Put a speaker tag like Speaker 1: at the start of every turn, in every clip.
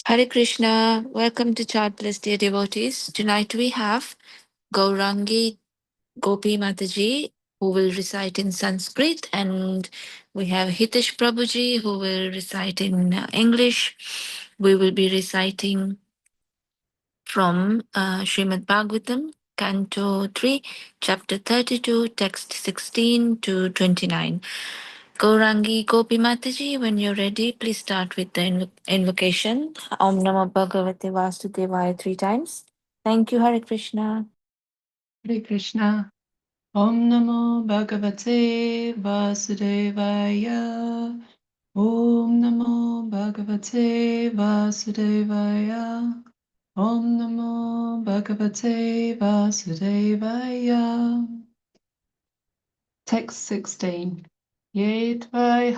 Speaker 1: Hare Krishna, welcome to CHADPLUS, dear devotees. Tonight we have Gaurangi Gopi Mataji, who will recite in Sanskrit, and we have Hitesh Prabhuji, who will recite in English. We will be reciting from Srimad Bhagavatam, Canto 3, Chapter 32, Text 16 to 29. Gaurangi Gopi Mataji, when you're ready, please start with the invocation. Om Namo Bhagavate Vasudevaya 3 times. Thank you, Hare Krishna.
Speaker 2: Hare Krishna. Om Namo Bhagavate Vasudevaya. Om Namo Bhagavate Vasudevaya. Om Namo Bhagavate Vasudevaya. Text 16. Ye tvai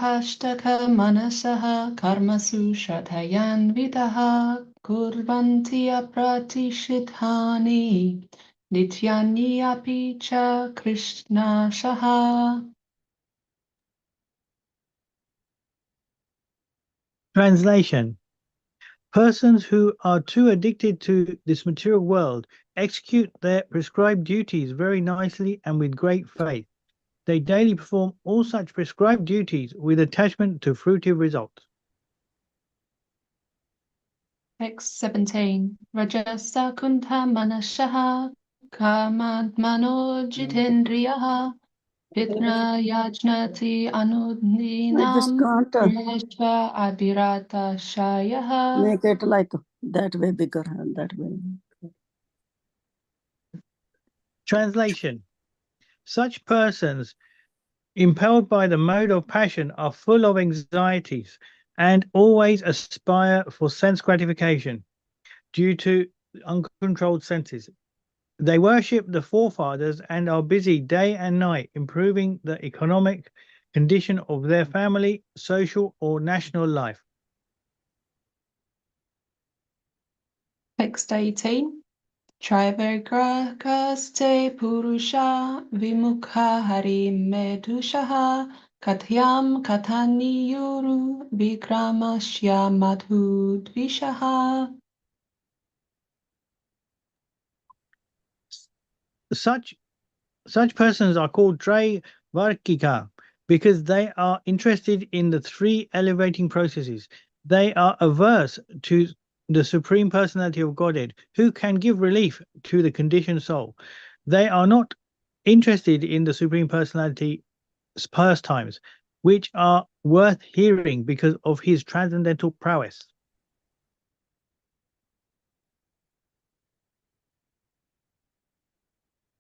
Speaker 2: manasaha karmasu shatayan vidaha kurvanti apratishithani nityani api cha krishna shaha.
Speaker 3: Translation. Persons who are too addicted to this material world execute their prescribed duties very nicely and with great faith. They daily perform all such prescribed duties with attachment to fruitive results.
Speaker 2: Text 17. Rajasa kuntha manashaha kamadmano jitendriyaha Vidna yajnati anudninam prishva abhirata shayaha.
Speaker 4: Make it like that way bigger and that way.
Speaker 3: Translation. Such persons, impelled by the mode of passion, are full of anxieties and always aspire for sense gratification due to uncontrolled senses. They worship the forefathers and are busy day and night improving the economic condition of their family, social, or national life.
Speaker 2: Text 18. Trivigrakaste purusha vimukha hari medushaha katyam katani yuru vikramasya madhudvishaha.
Speaker 3: Such persons are called Varkika because they are interested in the three elevating processes. They are averse to the Supreme Personality of Godhead, who can give relief to the conditioned soul. They are not interested in the Supreme Personality's pastimes, which are worth hearing because of his transcendental prowess.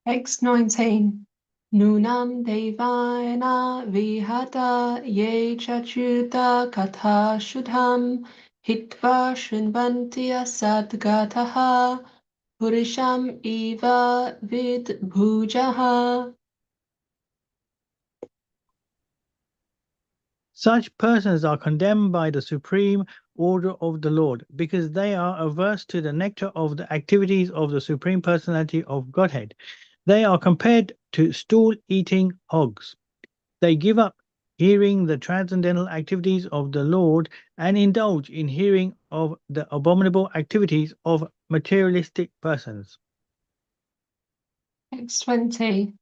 Speaker 2: Text 19. Nunam devana vihata ye chachuta katha shudham hitva shunvanti asadgataha purisham eva vid bhujaha.
Speaker 3: Such persons are condemned by the supreme order of the Lord because they are averse to the nectar of the activities of the Supreme Personality of Godhead. They are compared to stool-eating hogs. They give up hearing the transcendental activities of the Lord and indulge in hearing of the abominable activities of materialistic persons.
Speaker 2: Text 20.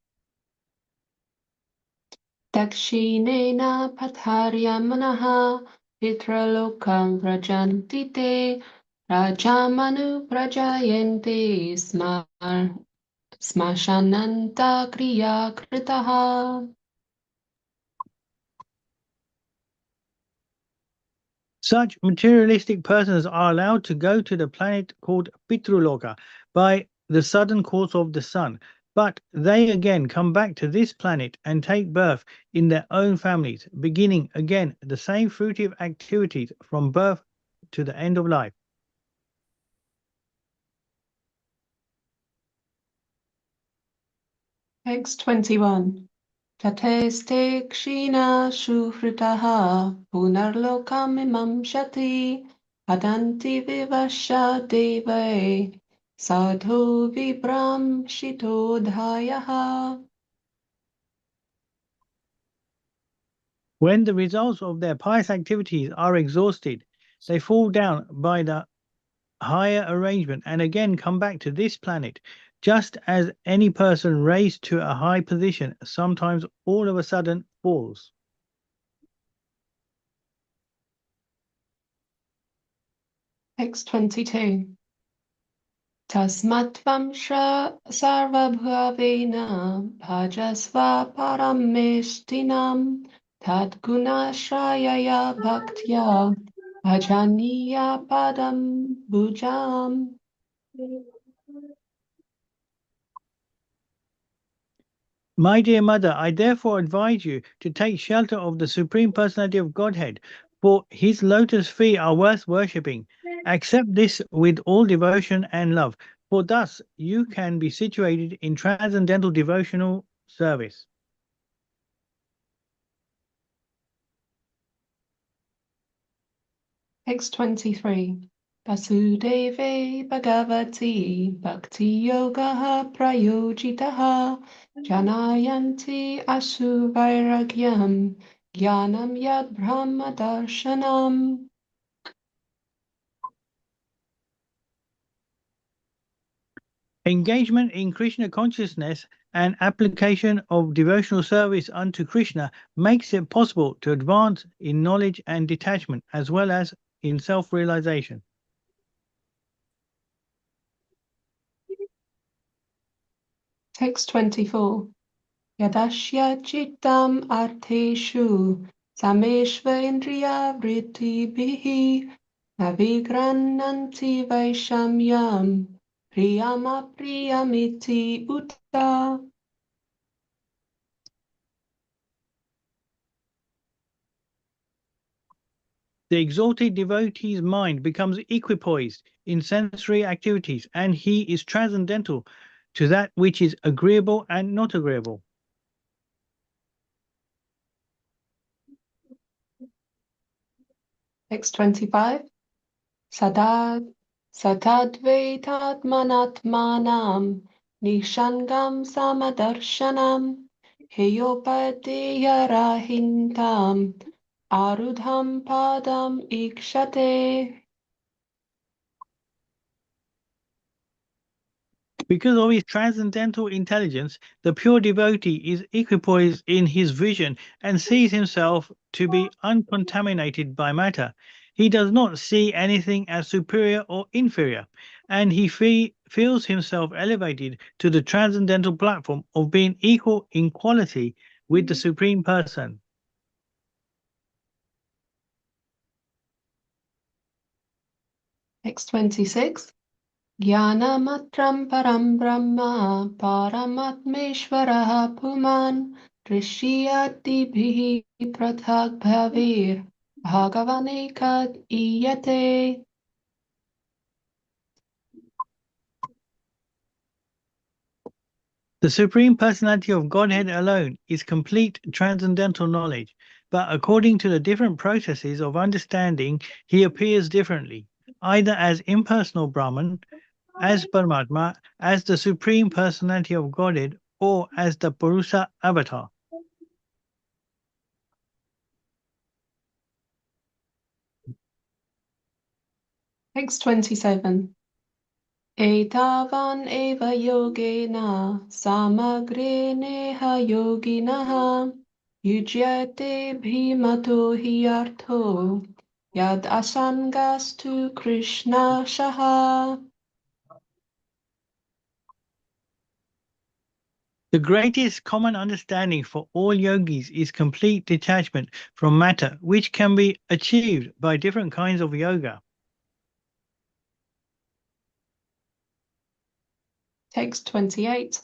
Speaker 2: Dakshinena patharya manaha pitralokam vrajanti te rajamanu prajayente smashananta kriya kritaha.
Speaker 3: Such materialistic persons are allowed to go to the planet called Pitruloka by the sudden course of the sun, but they again come back to this planet and take birth in their own families, beginning again the same fruitive activities from birth to the end of life.
Speaker 2: Text 21. Tateste kshina shufritaha punarlokam imam shati padanti vivasha deve sadhu vibram shitodhayaha.
Speaker 3: When the results of their pious activities are exhausted, they fall down by the higher arrangement and again come back to this planet. Just as any person raised to a high position sometimes all of a sudden falls.
Speaker 2: Text 22. Tasmatvam sarvabhavena bhajasva parameshtinam tadgunashrayaya bhaktya bhajaniya padam bhujam.
Speaker 3: My dear mother, I therefore advise you to take shelter of the Supreme Personality of Godhead, for his lotus feet are worth worshipping. Accept this with all devotion and love, for thus you can be situated in transcendental devotional service.
Speaker 2: Text 23. Vasudeve Bhagavati Bhakti Yogaha Prayojitaha Janayanti Asuvairagyam Jnanam Yad Brahma Darshanam.
Speaker 3: Engagement in Krishna consciousness and application of devotional service unto Krishna makes it possible to advance in knowledge and detachment as well as in self-realization.
Speaker 2: Text 24. Yadashya Chittam Artheshu Sameshva Indriya Vrittibhihi Navigrannanti Vaishamyam Priyama Priyamiti Uta.
Speaker 3: The exalted devotee's mind becomes equipoised in sensory activities and he is transcendental to that which is agreeable and not agreeable.
Speaker 2: Text 25. Satadvaitatmanatmanam Nishangam Samadarshanam Heyopadeyarahintam Arudham Padam Ikshate.
Speaker 3: Because of his transcendental intelligence, the pure devotee is equipoised in his vision and sees himself to be uncontaminated by matter. He does not see anything as superior or inferior, and he feels himself elevated to the transcendental platform of being equal in quality with the Supreme Person.
Speaker 2: Text 26. Jnanamatram param brahma paramatmeshvaraha puman drishyatibhihi prathak bhavir bhagavanekad iyate.
Speaker 3: The Supreme Personality of Godhead alone is complete transcendental knowledge, but according to the different processes of understanding, he appears differently, either as impersonal Brahman, as Paramatma, as the Supreme Personality of Godhead, or as the Purusa Avatar.
Speaker 2: Text 27. Etavan eva yogena samagre neha yoginaha yujyate bhimato hiyartho yad asangastu krishna shaha.
Speaker 3: The greatest common understanding for all yogis is complete detachment from matter, which can be achieved by different kinds of yoga.
Speaker 2: Text 28.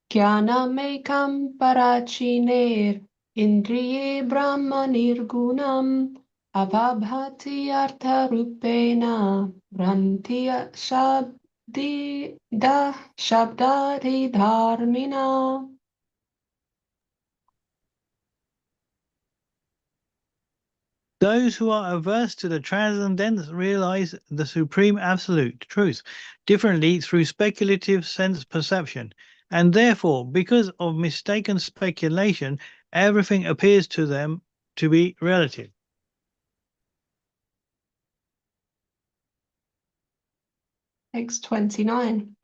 Speaker 2: Jnanamekam parachiner indriye brahma nirgunam avabhati artharupena vrantiya shabdari dharmina.
Speaker 3: Those who are averse to the transcendence realize the supreme absolute truth differently through speculative sense perception, and therefore, because of mistaken speculation, everything appears to them to be relative.
Speaker 2: Text 29.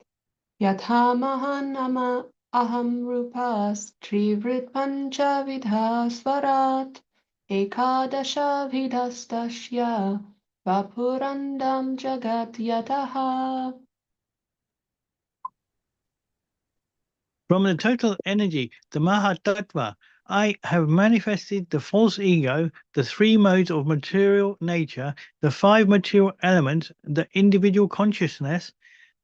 Speaker 2: Yatha mahanama aham rupas trivrit pancha vidhasvarat ekadasha vidhastasya vapurandam jagat yataha.
Speaker 3: From the total energy, the Mahatattva, I have manifested the false ego, the three modes of material nature, the five material elements, the individual consciousness,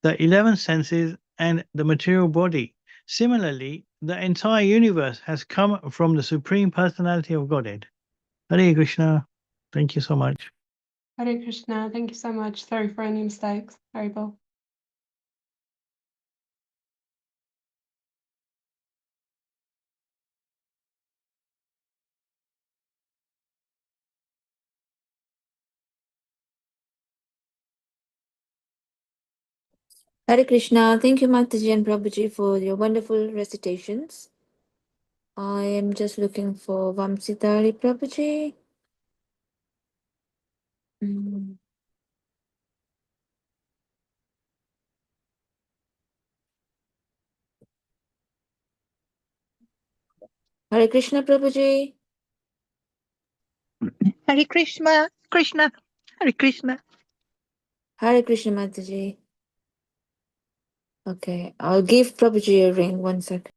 Speaker 3: the 11 senses, and the material body. Similarly, the entire universe has come from the Supreme Personality of Godhead. Hare Krishna. Thank you so much.
Speaker 2: Hare Krishna, thank you so much. Sorry for any mistakes. Haribol.
Speaker 1: Hare Krishna. Thank you, Mataji and Prabhuji, for your wonderful recitations. I am just looking for Vamsi Dhari Prabhuji. Mm. Hare Krishna Prabhuji.
Speaker 5: Hare Krishna, Krishna, Hare Krishna.
Speaker 1: Hare Krishna Mataji. Okay, I'll give Prabhuji a ring. 1 second.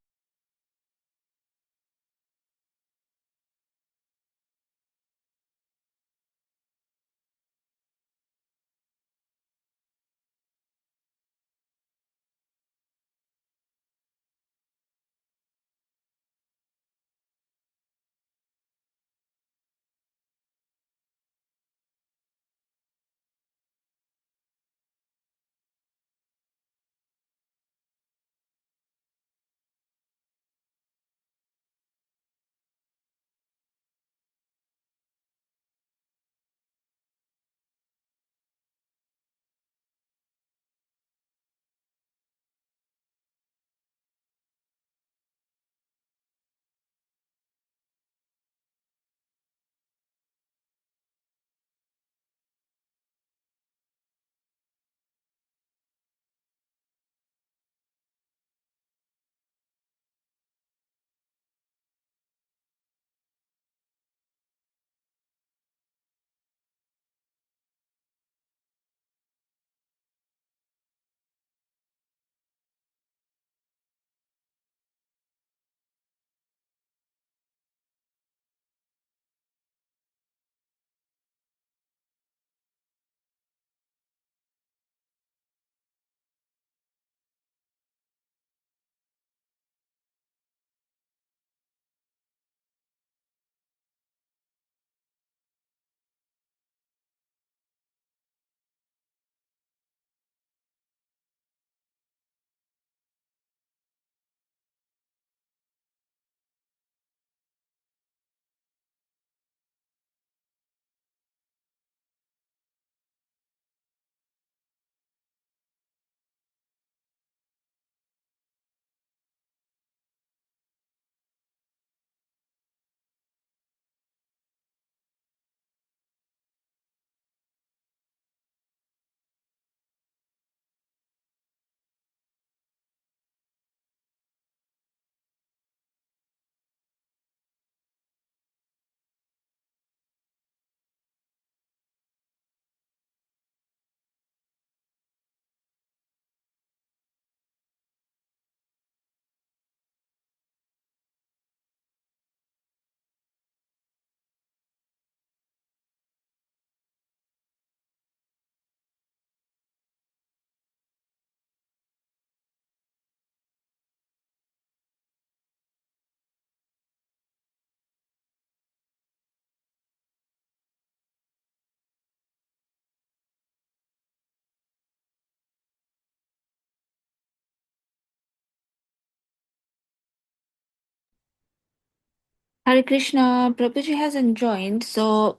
Speaker 1: Hare Krishna. Prabhuji hasn't joined, so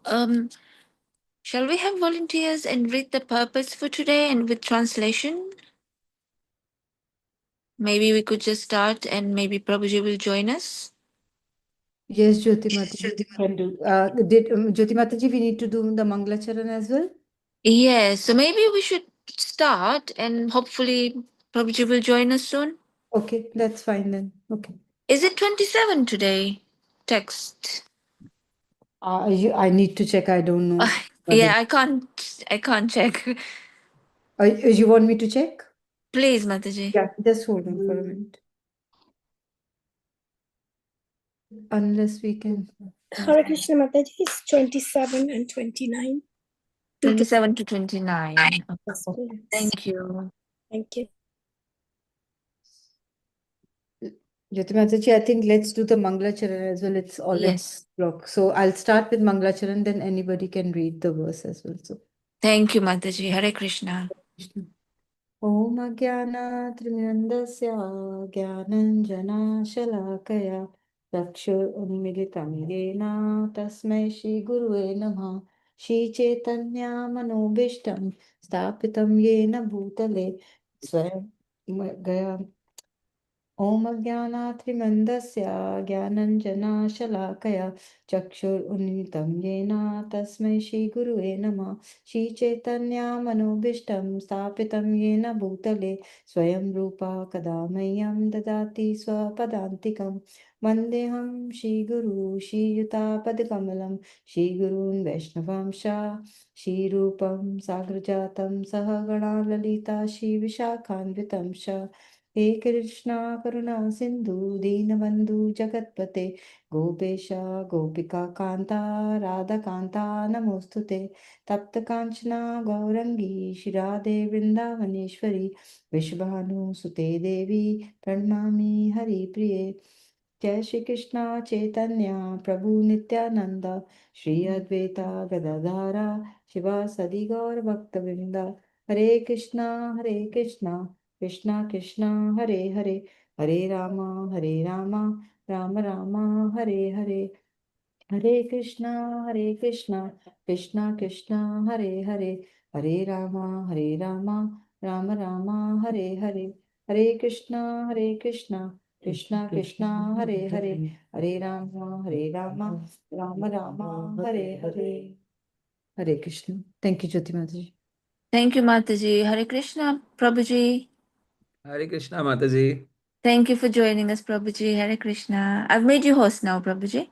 Speaker 1: shall we have volunteers and read the purpose for today and with translation? Maybe we could just start and maybe Prabhuji will join us.
Speaker 6: Yes, Jyoti Mataji can do. Jyoti Mataji, we need to do the Mangalacharan as well?
Speaker 1: Yes, so maybe we should start, and hopefully Prabhuji will join us soon.
Speaker 6: Okay, that's fine then. Okay.
Speaker 1: Is it 27 today? Text.
Speaker 6: I need to check. I don't know.
Speaker 1: Yeah, I can't check.
Speaker 6: You want me to check?
Speaker 1: Please, Mataji.
Speaker 6: Yeah, just hold on for a minute. Unless we can.
Speaker 7: Hare Krishna Mataji is 27 and 29.
Speaker 1: 27 to 29. Okay.
Speaker 7: Yes, please.
Speaker 1: Thank you.
Speaker 7: Thank you.
Speaker 6: Jyoti Mataji, I think let's do the Mangalacharan as well. It's already
Speaker 1: Yes.
Speaker 6: o'clock. So I'll start with Mangalacharan, then anybody can read the verse as well. So
Speaker 1: Thank you, Mataji. Hare Krishna.
Speaker 6: Om Ajnanatirmirandasya Jnananjana चक्षुरुन्मिलितं येन तस्मै श्रीगुरुवे नमः श्रीचैतन्यमनोभीष्टं स्थापितं येन भूतले स्वयं गया ॐ अज्ञानात्रिमन्दस्य ज्ञानञ्जनाशलाकया चक्षुरुन्मिलितं येन तस्मै श्रीगुरुवे नमः श्रीचैतन्यमनोभीष्टं स्थापितं येन भूतले स्वयं रूपा कदा मह्यं ददाति स्वपदान्तिकं वन्देऽहं श्रीगुरु श्रीयुतापदकमलं श्रीगुरून् वैष्णवांश श्रीरूपं साग्रजातं सहगणा ललिता श्रीविशाखान्वितं च हे कृष्णा करुणा सिंधु दीनबंधु जगतपते गोपेशा गोपिका कांता राधा कांता नमोस्तुते तप्त कांचना गौरंगी श्रीराधे वृंदावनेश्वरी विश्वभानुसुते देवी प्रणमामि हरिप्रिये जय श्री कृष्णा चैतन्य प्रभु नित्यानंद श्री अद्वैता गदाधारा शिवासदि गौर भक्तवृंद हरे कृष्णा कृष्णा कृष्णा हरे हरे हरे राम राम राम हरे हरे हरे कृष्णा कृष्णा कृष्णा हरे हरे हरे राम राम राम हरे हरे हरे कृष्णा कृष्णा कृष्णा हरे हरे हरे राम राम राम हरे हरे हरे कृष्ण थैंक यू ज्योति माता जी
Speaker 1: Thank you, Mataji. Hare Krishna, Prabhuji.
Speaker 8: Hare Krishna, Mataji.
Speaker 1: Thank you for joining us, Prabhuji. Hare Krishna. I've made you host now, Prabhuji.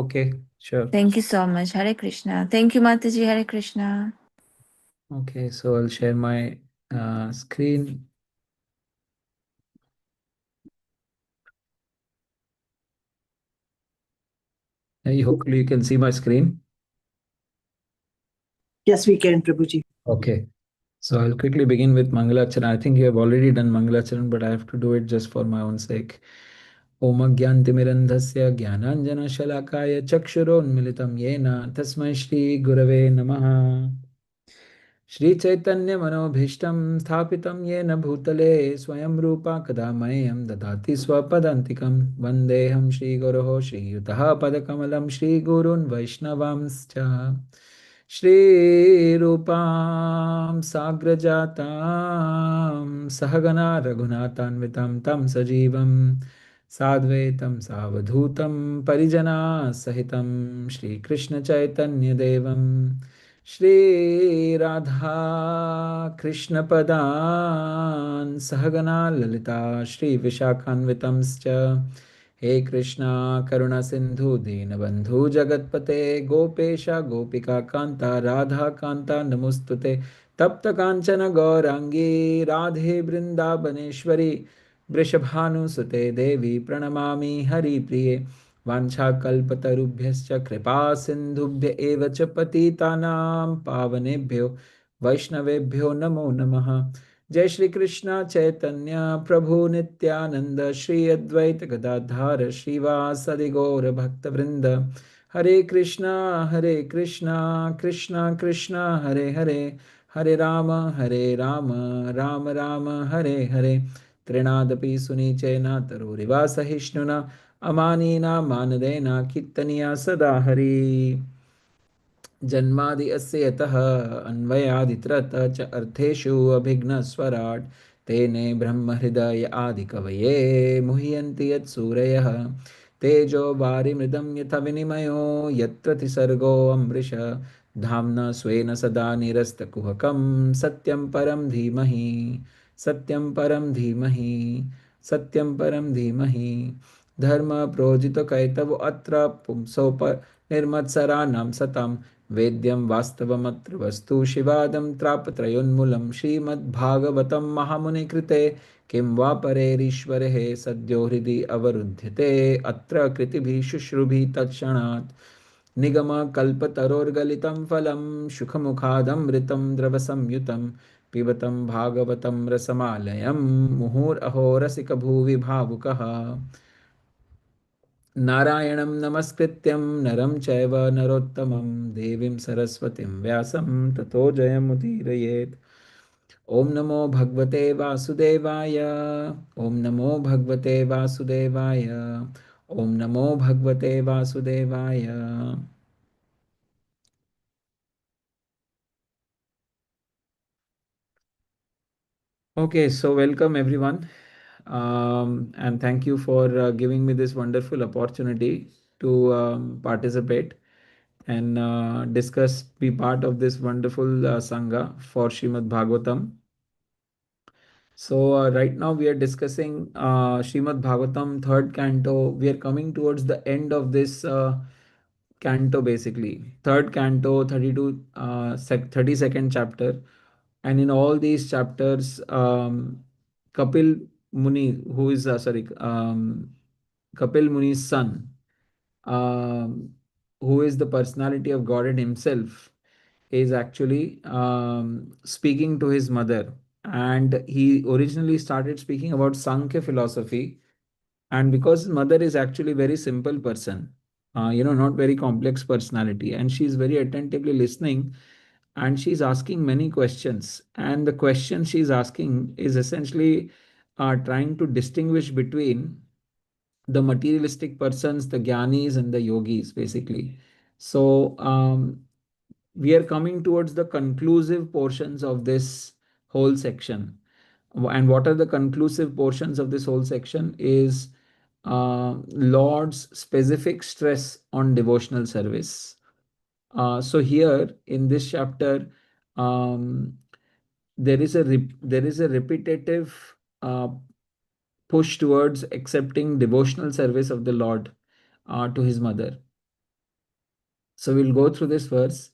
Speaker 8: Okay, sure.
Speaker 1: Thank you so much. Hare Krishna. Thank you, Mataji. Hare Krishna.
Speaker 8: Okay, so I'll share my screen. Hey, hopefully you can see my screen.
Speaker 9: Yes, we can, Prabhuji.
Speaker 8: Okay, so I'll quickly begin with Mangalacharan. I think you have already done Mangalacharan, but I have to do it just for my own sake. Om Agyantimirandhasya Jnananjana Shalakaya Chakshuronmilitam Yena Tasmai Shri Gurave Namaha श्रीचैतन्यमनोभीष्टं स्थापितं येन भूतले स्वयं रूपा कदा मह्यं ददाति स्वपदान्तिकं वन्देऽहं श्रीगुरोः श्रीयुतः पदकमलं श्रीगुरून् वैष्णवांश्च श्रीरूपां साग्रजातां सहगना रघुनाथान्वितं तं सजीवं साद्वैतं सावधूतं परिजनासहितं श्रीकृष्णचैतन्यदेवं श्री राधा कृष्ण पदान् सहगना ललिता श्री विशाखान्वितंश्च हे कृष्णा करुणा सिंधु दीनबंधु जगतपते गोपेश गोपिका कांता राधा कांता नमोस्तुते तप्त कांचन गौरांगी राधे वृंदावनेश्वरी वृषभानुसुते देवी प्रणमामि हरिप्रिये वाञ्छाकल्पतरुभ्यश्च कृपा सिन्धुभ्य एव च पतितानां पावनेभ्यो वैष्णवेभ्यो नमो नमः जय श्री कृष्ण चैतन्य प्रभु नित्यानंद श्री अद्वैत गदाधार श्रीवासदि गौर भक्तवृंद हरे कृष्णा कृष्णा कृष्णा हरे हरे हरे राम राम राम हरे हरे त्रिणादपि सुनीचैना तरुरिवा सहिष्णुना अमानीना मानदेना कीर्तनिया सदा हरि जन्मादि अस्य यतः अन्वयादित्रतः च अर्थेषु अभिघ्नस्वराट् तेने ब्रह्महृदय आदिकवये मुह्यन्ति यत्सूरयः तेजो वारिमृदं यथा विनिमयो यत्र त्रिसर्गो अमृष धाम्ना स्वेन सदा निरस्तकुहकं सत्यं परं धीमहि सत्यं परं धीमहि सत्यं परं धीमहि धर्म प्रोजित कैतव अत्र पुंसो निर्मत्सराणां सतां वेद्यं वास्तवमत्र वस्तु शिवादं त्रापत्रयोन्मूलं श्रीमद्भागवतं महामुनिकृते किं वा परेरीश्वरः सद्यो हृदि अवरुध्यते अत्र कृतिभिः शुश्रुभिः तत्क्षणात् निगमकल्पतरोर्गलितं फलं सुखमुखादमृतं द्रवसंयुतं पिबतं भागवतं रसमालयं मुहुरहो रसिकभुवि भावुकः नारायणं नमस्कृत्यं नरं चैव नरोत्तमं देवीं सरस्वतीं व्यासं ततो जयमुदीरयेत् ॐ नमो भगवते वासुदेवाय ॐ नमो भगवते वासुदेवाय ॐ नमो भगवते वासुदेवाय Okay, so welcome everyone, and thank you for giving me this wonderful opportunity to participate and discuss, be part of this wonderful Sangha for Srimad Bhagavatam. So, right now we are discussing Srimad Bhagavatam, third canto. We are coming towards the end of this canto, basically. Third canto, 32, 32nd chapter. And in all these chapters, Kapil Muni, who is, Kapil Muni's son, um, who is the personality of Godhead himself, is actually speaking to his mother. And he originally started speaking about Sankhya philosophy. And because his mother is actually very simple person, not very complex personality, and she's very attentively listening, and she's asking many questions. And the question she's asking is essentially trying to distinguish between the materialistic persons, the jnanis, and the yogis, basically. So, we are coming towards the conclusive portions of this whole section. And what are the conclusive portions of this whole section is Lord's specific stress on devotional service. So here in this chapter, um, there is a repetitive push towards accepting devotional service of the Lord to his mother. So we'll go through this verse.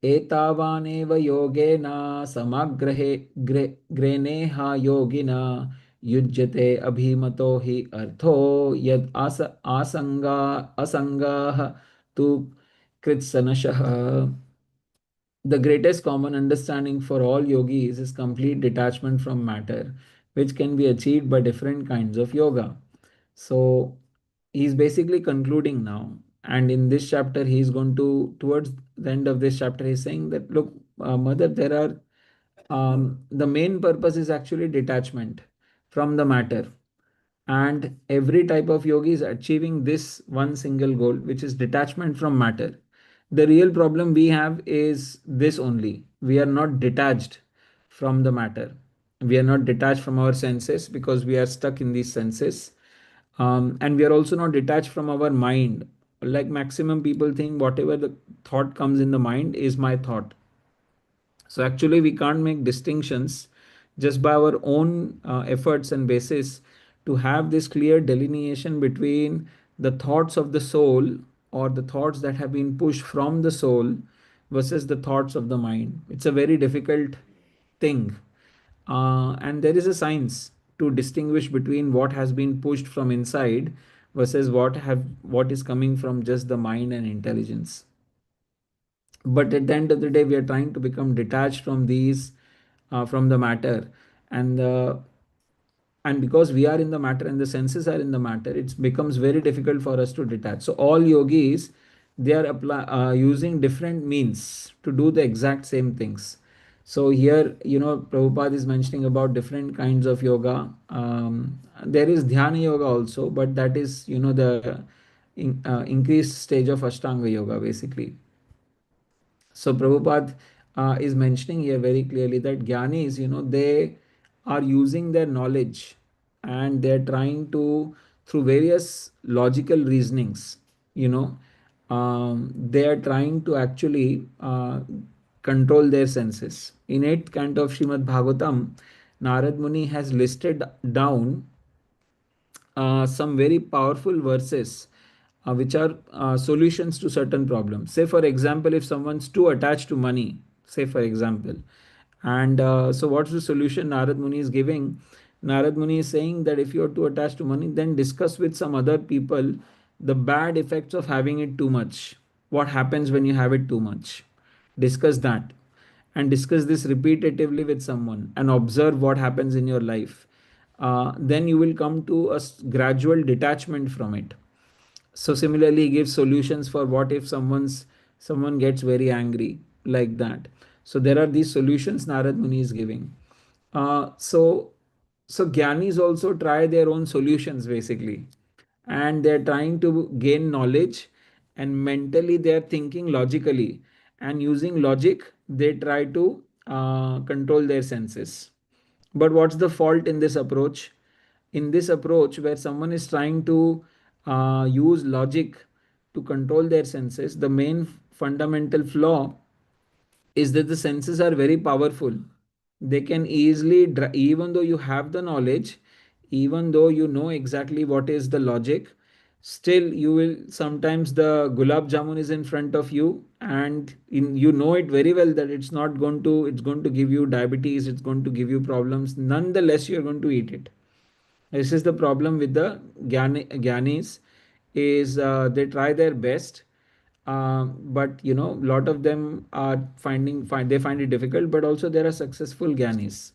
Speaker 8: एतावानेव योगेन समग्रहे ग्रेणेह योगिना युज्यते अभिमतो हि अर्थो यद आसंगा असंगाः तु कृत्सनशः. The greatest common understanding for all yogis is complete detachment from matter, which can be achieved by different kinds of yoga. So he's basically concluding now. And in this chapter, he's going to, towards the end of this chapter, he's saying that, look, mother, there are, the main purpose is actually detachment from the matter. And every type of yogi is achieving this one single goal, which is detachment from matter. The real problem we have is this only. We are not detached from the matter. We are not detached from our senses because we are stuck in these senses. And we are also not detached from our mind. Like maximum people think whatever the thought comes in the mind is my thought. So actually, we can't make distinctions just by our own efforts and basis to have this clear delineation between the thoughts of the soul or the thoughts that have been pushed from the soul versus the thoughts of the mind. It's a very difficult thing. And there is a science to distinguish between what has been pushed from inside versus what is coming from just the mind and intelligence. But at the end of the day, we are trying to become detached from these, from the matter, and and because we are in the matter and the senses are in the matter, it becomes very difficult for us to detach. So all yogis, they are using different means to do the exact same things. So here, Prabhupada is mentioning about different kinds of yoga. There is dhyana yoga also, but that is, the increased stage of Ashtanga yoga, basically. So Prabhupada is mentioning here very clearly that Gyanis, they are using their knowledge and they're trying to, through various logical reasonings, they are trying to actually control their senses. In 8th canto of Srimad Bhagavatam, Narad Muni has listed down some very powerful verses which are solutions to certain problems. Say, for example, if someone's too attached to money, say, for example, and so what's the solution Narad Muni is giving? Narad Muni is saying that if you're too attached to money, then discuss with some other people the bad effects of having it too much. What happens when you have it too much? Discuss that, and discuss this repetitively with someone and observe what happens in your life. Then you will come to a gradual detachment from it. So similarly, give solutions for what if someone gets very angry, like that. So there are these solutions Narad Muni is giving. So Gyanis also try their own solutions basically, and they're trying to gain knowledge, and mentally they are thinking logically, and using logic they try to control their senses. But what's the fault in this approach? In this approach, where someone is trying to use logic to control their senses, the main fundamental flaw is that the senses are very powerful. They can easily, even though you have the knowledge, even though you know exactly what is the logic, still you will sometimes the gulab jamun is in front of you, and you know it very well that it's going to give you diabetes, it's going to give you problems. Nonetheless, you're going to eat it. This is the problem with the Gyanis, is they try their best, but a lot of them are they find it difficult. But also there are successful Gyanis.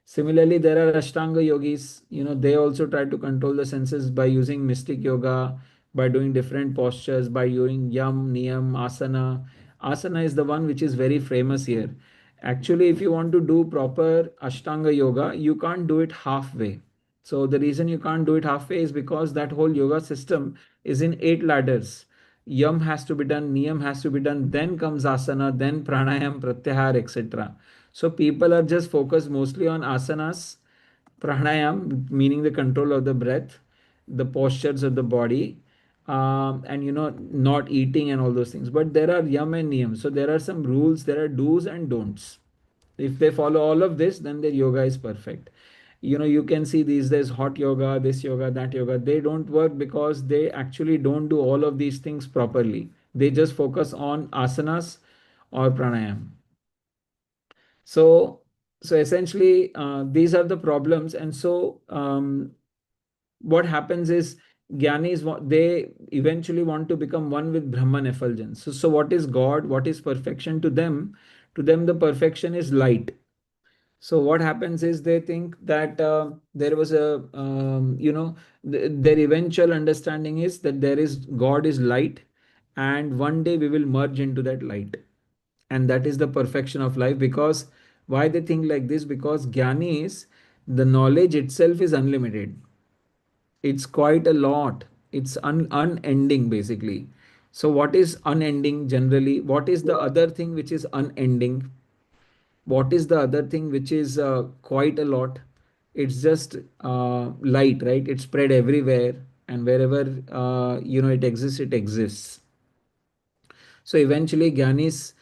Speaker 8: Similarly, there are Ashtanga yogis, they also try to control the senses by using mystic yoga, by doing different postures, by using yam, niyam, asana. Asana is the one which is very famous here. Actually, if you want to do proper Ashtanga yoga, you can't do it halfway. So the reason you can't do it halfway is because that whole yoga system is in 8 ladders. Yam has to be done, niyam has to be done, then comes asana, then pranayam, pratyahar, etc. So people are just focused mostly on asanas, pranayam, meaning the control of the breath, the postures of the body, and not eating and all those things. But there are yam and niyam. So there are some rules, there are do's and don'ts. If they follow all of this, then their yoga is perfect. You can see these days hot yoga, this yoga, that yoga, they don't work because they actually don't do all of these things properly. They just focus on asanas or pranayam. So essentially, these are the problems. And so what happens is Gyanis, they eventually want to become one with Brahman effulgence. So what is God? What is perfection to them? To them, the perfection is light. So what happens is they think that there was their eventual understanding is that God is light, and one day we will merge into that light. And that is the perfection of life. Because why they think like this? Because Jnani is, the knowledge itself is unlimited. It's quite a lot. It's unending basically. So what is unending generally? What is the other thing which is unending? What is the other thing which is quite a lot? It's just light, right? It's spread everywhere, and wherever it exists. So eventually Gyanis,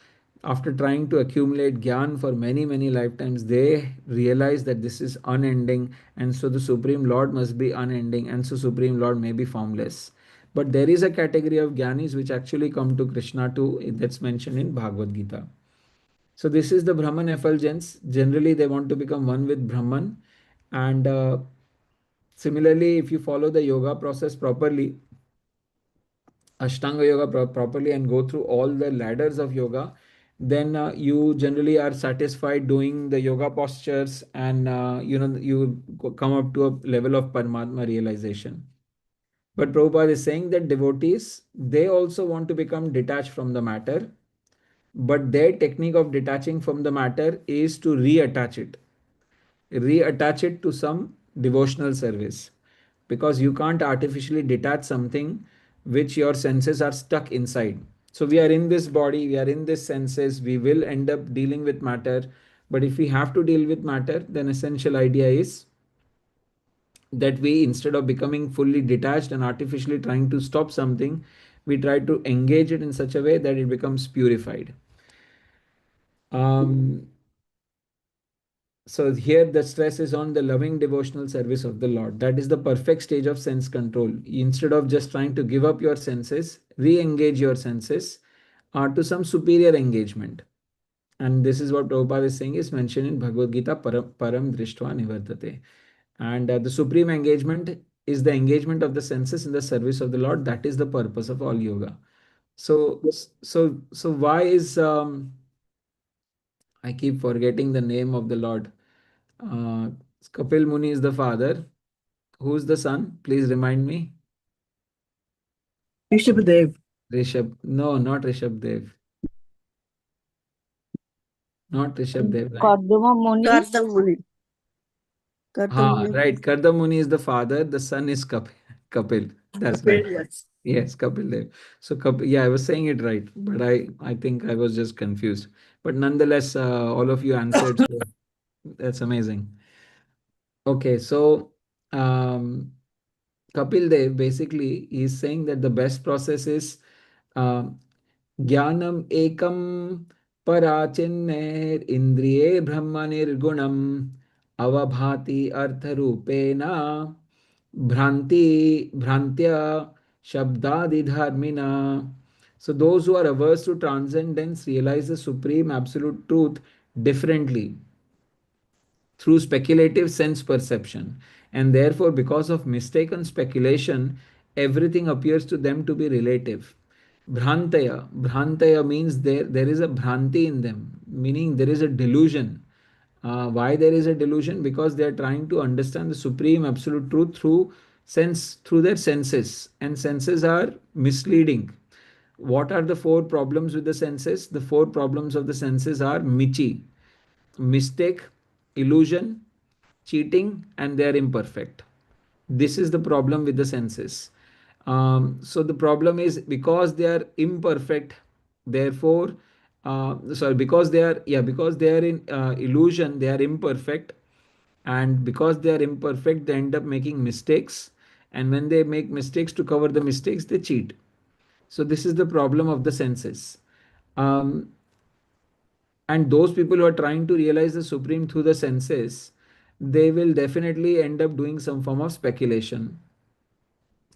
Speaker 8: after trying to accumulate Gyan for many, many lifetimes, they realize that this is unending, and so the Supreme Lord must be unending, and so Supreme Lord may be formless. But there is a category of Gyanis which actually come to Krishna too, that's mentioned in Bhagavad Gita. So this is the Brahman effulgence. Generally, they want to become one with Brahman. And similarly, if you follow the yoga process properly, Ashtanga yoga properly, and go through all the ladders of yoga, then you generally are satisfied doing the yoga postures, and you come up to a level of Paramatma realization. But Prabhupada is saying that devotees, they also want to become detached from the matter, but their technique of detaching from the matter is to reattach it to some devotional service, because you can't artificially detach something which your senses are stuck inside. So we are in this body, we are in this senses, we will end up dealing with matter. But if we have to deal with matter, then essential idea is that we, instead of becoming fully detached and artificially trying to stop something, we try to engage it in such a way that it becomes purified. So here the stress is on the loving devotional service of the Lord. That is the perfect stage of sense control. Instead of just trying to give up your senses, re-engage your senses to some superior engagement. And this is what Prabhupada is saying, is mentioned in Bhagavad Gita, param drishtva nivardate. And the supreme engagement is the engagement of the senses in the service of the Lord. That is the purpose of all yoga. So why is I keep forgetting the name of the Lord. Uh, Kapil Muni is the father. Who's the son? Please remind me.
Speaker 5: Rishabhadev.
Speaker 8: Rishabh. No, not Rishabh Dev. Not Rishabh Dev, right?
Speaker 4: Kardama Muni.
Speaker 5: Kartam.
Speaker 4: Kardama.
Speaker 8: Right. Karda Muni is the father. The son is Kapil. That's right.
Speaker 5: Yes.
Speaker 8: Yes, Kapil Dev. So yeah, I was saying it right, but I think I was just confused. But nonetheless, all of you answered. So that's amazing. Okay, so um, Kapil Dev basically is saying that the best process is ज्ञानम एकम पराचिन्नेर इंद्रिये ब्रह्म निर्गुणम अवभाति अर्थरूपेण भ्रांत्या शब्दादिधर्मिना. So those who are averse to transcendence realize the supreme absolute truth differently through speculative sense perception, and therefore because of mistaken speculation everything appears to them to be relative. Bhrantaya means there is a bhranti in them, meaning there is a delusion. Why there is a delusion? Because they are trying to understand the supreme absolute truth through their senses, and senses are misleading. What are the four problems with the senses? The four problems of the senses are michi, mistake, illusion, cheating, and they are imperfect. This is the problem with the senses. So the problem is because they are imperfect, therefore, sorry, because they are in illusion, they are imperfect, and because they are imperfect, they end up making mistakes, and when they make mistakes, to cover the mistakes, they cheat. So this is the problem of the senses. Um, and those people who are trying to realize the supreme through the senses, they will definitely end up doing some form of speculation.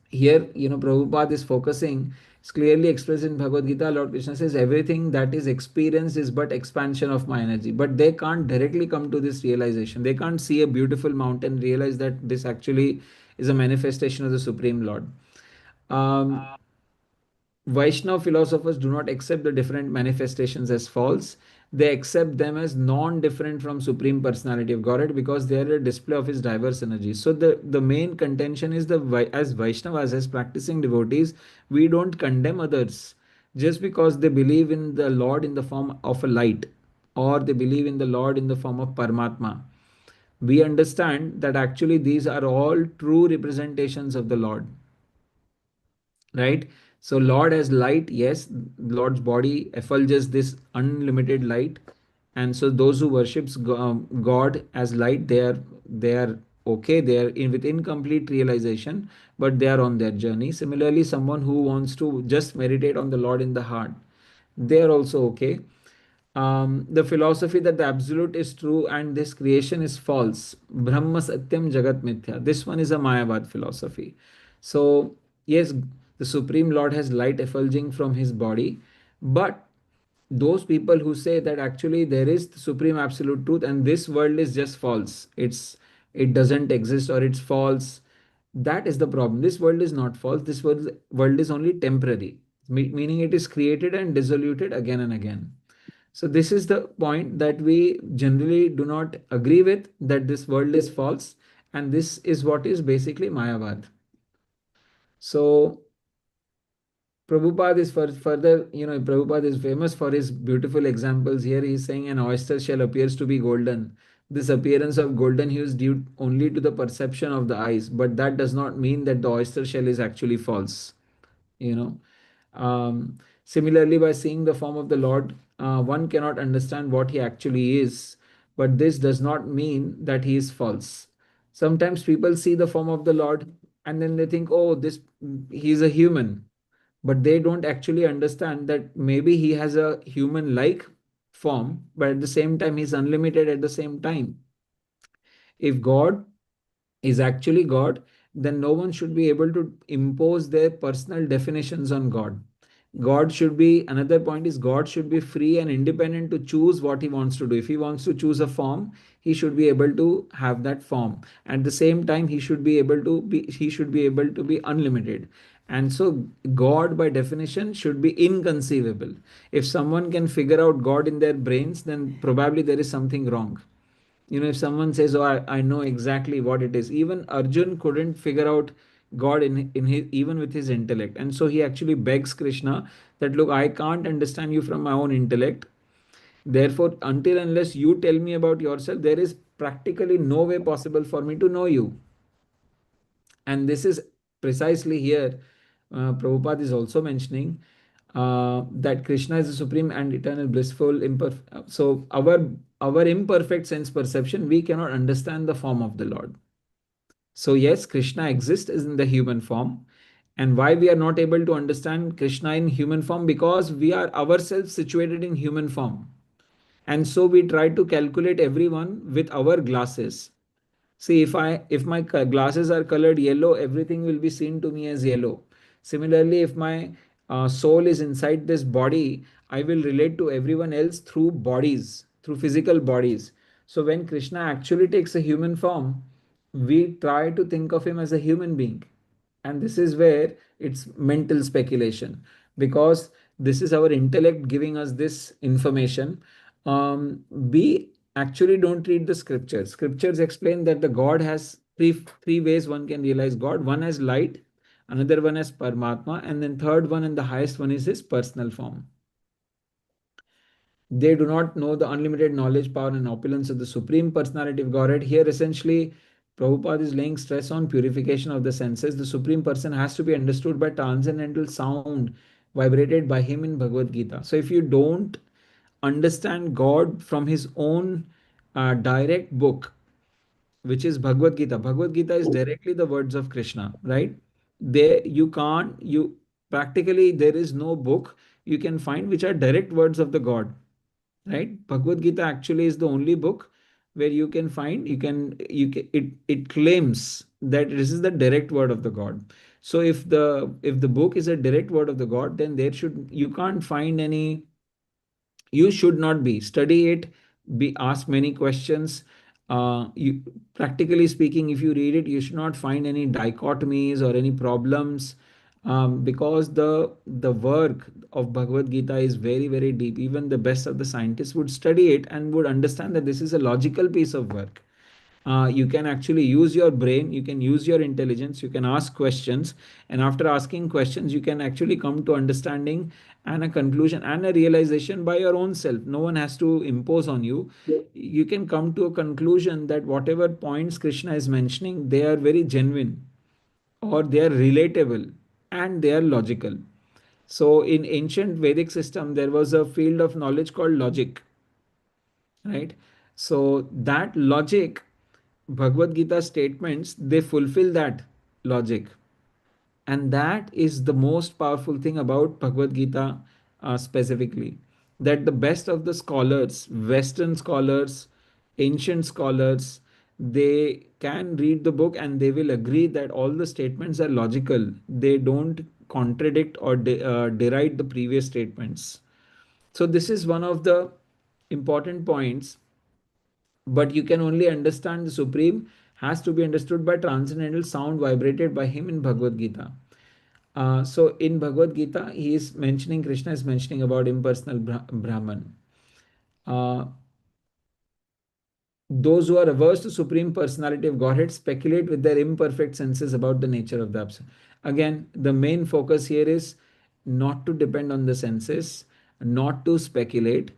Speaker 8: Here, Prabhupada is focusing, it's clearly expressed in Bhagavad Gita. Lord Krishna says everything that is experienced is but expansion of my energy, but they can't directly come to this realization. They can't see a beautiful mountain, realize that this actually is a manifestation of the Supreme Lord. Vaishnava philosophers do not accept the different manifestations as false. They accept them as non-different from Supreme Personality of Godhead because they are a display of His diverse energies. So the main contention is as Vaishnavas, as practicing devotees, we don't condemn others just because they believe in the Lord in the form of a light, or they believe in the Lord in the form of Paramatma. We understand that actually these are all true representations of the Lord, right? So Lord has light, yes, Lord's body effulges this unlimited light, and so those who worships God as light, they are okay, they are with incomplete realization, but they are on their journey. Similarly, someone who wants to just meditate on the Lord in the heart, they are also okay. The philosophy that the absolute is true and this creation is false, Brahma Satyam Jagat Mithya, this one is a Mayavad philosophy. So yes, the Supreme Lord has light effulging from his body, but those people who say that actually there is the supreme absolute truth and this world is just false, it doesn't exist, or it's false, that is the problem. This world is not false, this world is only temporary, meaning it is created and dissoluted again and again. So this is the point that we generally do not agree with, that this world is false, and this is what is basically Mayavad. So Prabhupada is further, Prabhupada is famous for his beautiful examples. Here he is saying an oyster shell appears to be golden. This appearance of golden hue is due only to the perception of the eyes, but that does not mean that the oyster shell is actually false. You know. Similarly, by seeing the form of the Lord, one cannot understand what he actually is, but this does not mean that he is false. Sometimes people see the form of the Lord and then they think, oh, this he is a human. but they don't actually understand that maybe he has a human like form, but at the same time he's unlimited at the same time. If God is actually God, then no one should be able to impose their personal definitions on God. God should be, another point is, God should be free and independent to choose what he wants to do. If he wants to choose a form, he should be able to have that form. At the same time, he should be able to be unlimited. And so God by definition should be inconceivable. If someone can figure out God in their brains, then probably there is something wrong. If someone says, oh, I know exactly what it is, even Arjun couldn't figure out God in his, even with his intellect. And so he actually begs Krishna that, look, I can't understand you from my own intellect. Therefore, until unless you tell me about yourself, there is practically no way possible for me to know you. And this is precisely here, Prabhupada is also mentioning that Krishna is the supreme and eternal blissful imperfect. So our imperfect sense perception, we cannot understand the form of the Lord. So yes, Krishna exists in the human form. And why we are not able to understand Krishna in human form? Because we are ourselves situated in human form. And so we try to calculate everyone with our glasses. See, if my glasses are colored yellow, everything will be seen to me as yellow. Similarly, if my soul is inside this body, I will relate to everyone else through bodies, through physical bodies. So when Krishna actually takes a human form, we try to think of him as a human being. And this is where it's mental speculation, because this is our intellect giving us this information. We actually don't read the scriptures. Scriptures explain that the God has three ways one can realize God. One as light, another one as Paramatma, and then third one and the highest one is his personal form. They do not know the unlimited knowledge, power, and opulence of the Supreme Personality of Godhead. Here, essentially, Prabhupada is laying stress on purification of the senses. The Supreme Person has to be understood by transcendental sound vibrated by him in Bhagavad Gita. So, if you don't understand God from his own direct book, which is Bhagavad Gita, Bhagavad Gita is directly the words of Krishna, right? There, you practically, there is no book you can find which are direct words of the God, right? Bhagavad Gita actually is the only book where you can find, it claims that this is the direct word of the God. So if the book is a direct word of the God, then you can't find any, you should not be study it, be ask many questions. You, practically speaking, if you read it, you should not find any dichotomies or any problems, because the work of Bhagavad Gita is very, very deep. Even the best of the scientists would study it and would understand that this is a logical piece of work. You can actually use your brain, you can use your intelligence, you can ask questions, and after asking questions, you can actually come to understanding and a conclusion and a realization by your own self. No one has to impose on you. You can come to a conclusion that whatever points Krishna is mentioning, they are very genuine, or they are relatable, and they are logical. So in ancient Vedic system, there was a field of knowledge called logic, right? So that logic, Bhagavad Gita statements, they fulfill that logic. And that is the most powerful thing about Bhagavad Gita, specifically. That the best of the scholars, Western scholars, ancient scholars, they can read the book and they will agree that all the statements are logical. They don't contradict or deride the previous statements. So, this is one of the important points, but you can only understand the Supreme has to be understood by transcendental sound vibrated by him in Bhagavad Gita. So in Bhagavad Gita, he is mentioning, Krishna is mentioning about impersonal Brahman. Those who are averse to Supreme Personality of Godhead speculate with their imperfect senses about the nature of the Absolute. Again, the main focus here is not to depend on the senses, not to speculate.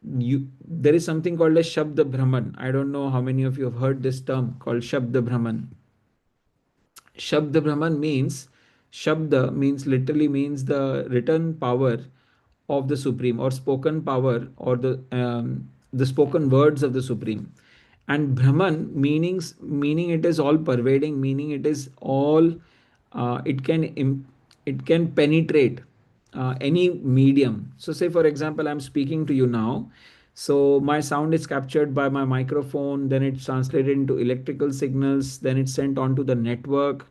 Speaker 8: There is something called a Shabda Brahman. I don't know how many of you have heard this term called Shabda Brahman. Shabda Brahman means, Shabda means, literally means the written power of the Supreme, or spoken power, or the spoken words of the Supreme. And Brahman meaning it is all pervading, meaning it is all, it can it can penetrate any medium. So say for example, I'm speaking to you now. So my sound is captured by my microphone, then it's translated into electrical signals, then it's sent onto the network,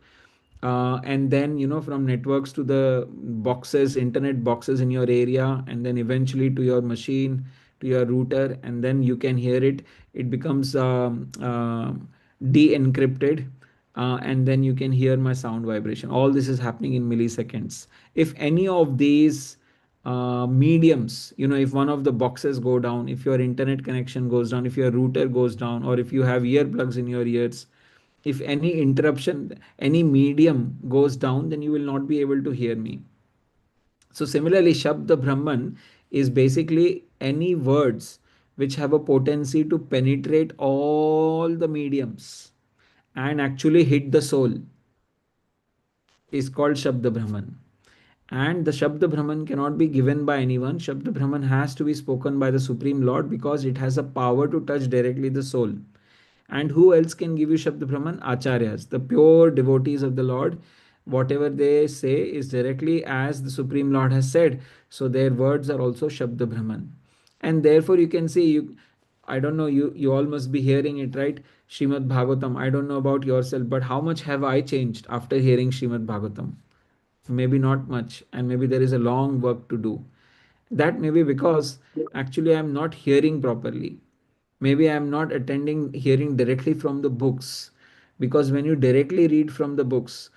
Speaker 8: and then from networks to the boxes, internet boxes in your area, and then eventually to your machine, to your router, and then you can hear it. It becomes de-encrypted, and then you can hear my sound vibration. All this is happening in milliseconds. If any of these mediums, if one of the boxes go down, if your internet connection goes down, if your router goes down, or if you have earplugs in your ears, if any interruption, any medium goes down, then you will not be able to hear me. So similarly, Shabda Brahman is basically any words which have a potency to penetrate all the mediums and actually hit the soul is called Shabda Brahman. And the Shabda Brahman cannot be given by anyone. Shabda Brahman has to be spoken by the Supreme Lord because it has a power to touch directly the soul. And who else can give you Shabda Brahman? Acharyas, the pure devotees of the Lord. Whatever they say is directly as the Supreme Lord has said. So their words are also Shabda Brahman. And therefore you can see, I don't know, you all must be hearing it, right? Srimad Bhagavatam. I don't know about yourself, but how much have I changed after hearing Srimad Bhagavatam? Maybe not much, and maybe there is a long work to do. That may be because actually I'm not hearing properly. Maybe I'm not attending hearing directly from the books, because when you directly read from the books,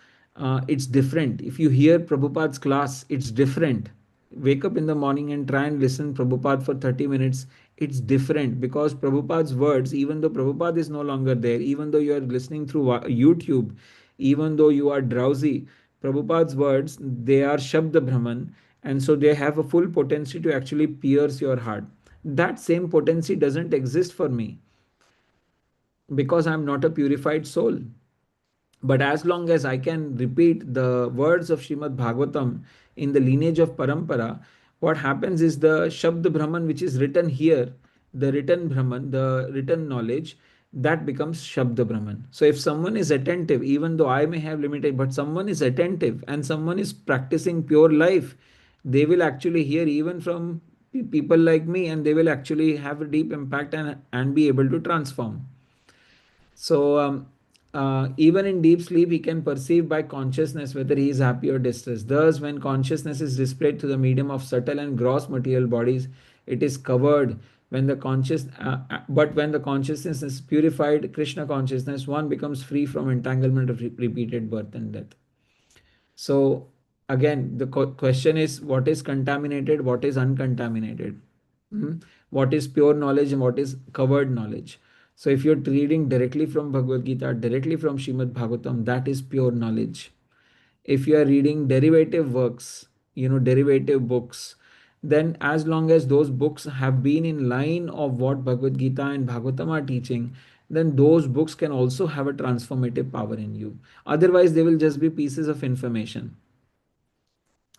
Speaker 8: it's different. If you hear Prabhupada's class, it's different. Wake up in the morning and try and listen Prabhupada for 30 minutes. It's different because Prabhupada's words, even though Prabhupada is no longer there, even though you are listening through YouTube, even though you are drowsy, Prabhupada's words, they are Shabda Brahman, and so they have a full potency to actually pierce your heart. That same potency doesn't exist for me because I'm not a purified soul. But as long as I can repeat the words of Srimad Bhagavatam in the lineage of Parampara, what happens is the Shabd Brahman, which is written here, the written Brahman, the written knowledge, that becomes Shabda Brahman. So if someone is attentive, even though I may have limited, but someone is attentive and someone is practicing pure life, they will actually hear even from people like me, and they will actually have a deep impact and be able to transform. So even in deep sleep, he can perceive by consciousness whether he is happy or distressed. Thus, when consciousness is displayed through the medium of subtle and gross material bodies, it is covered. When the but when the consciousness is purified, Krishna consciousness, one becomes free from entanglement of repeated birth and death. So again, the question is, what is contaminated, what is uncontaminated? What is pure knowledge and what is covered knowledge? So if you're reading directly from Bhagavad Gita, directly from Srimad Bhagavatam, that is pure knowledge. If you are reading derivative works, derivative books, then as long as those books have been in line of what Bhagavad Gita and Bhagavatam are teaching, then those books can also have a transformative power in you. Otherwise, they will just be pieces of information.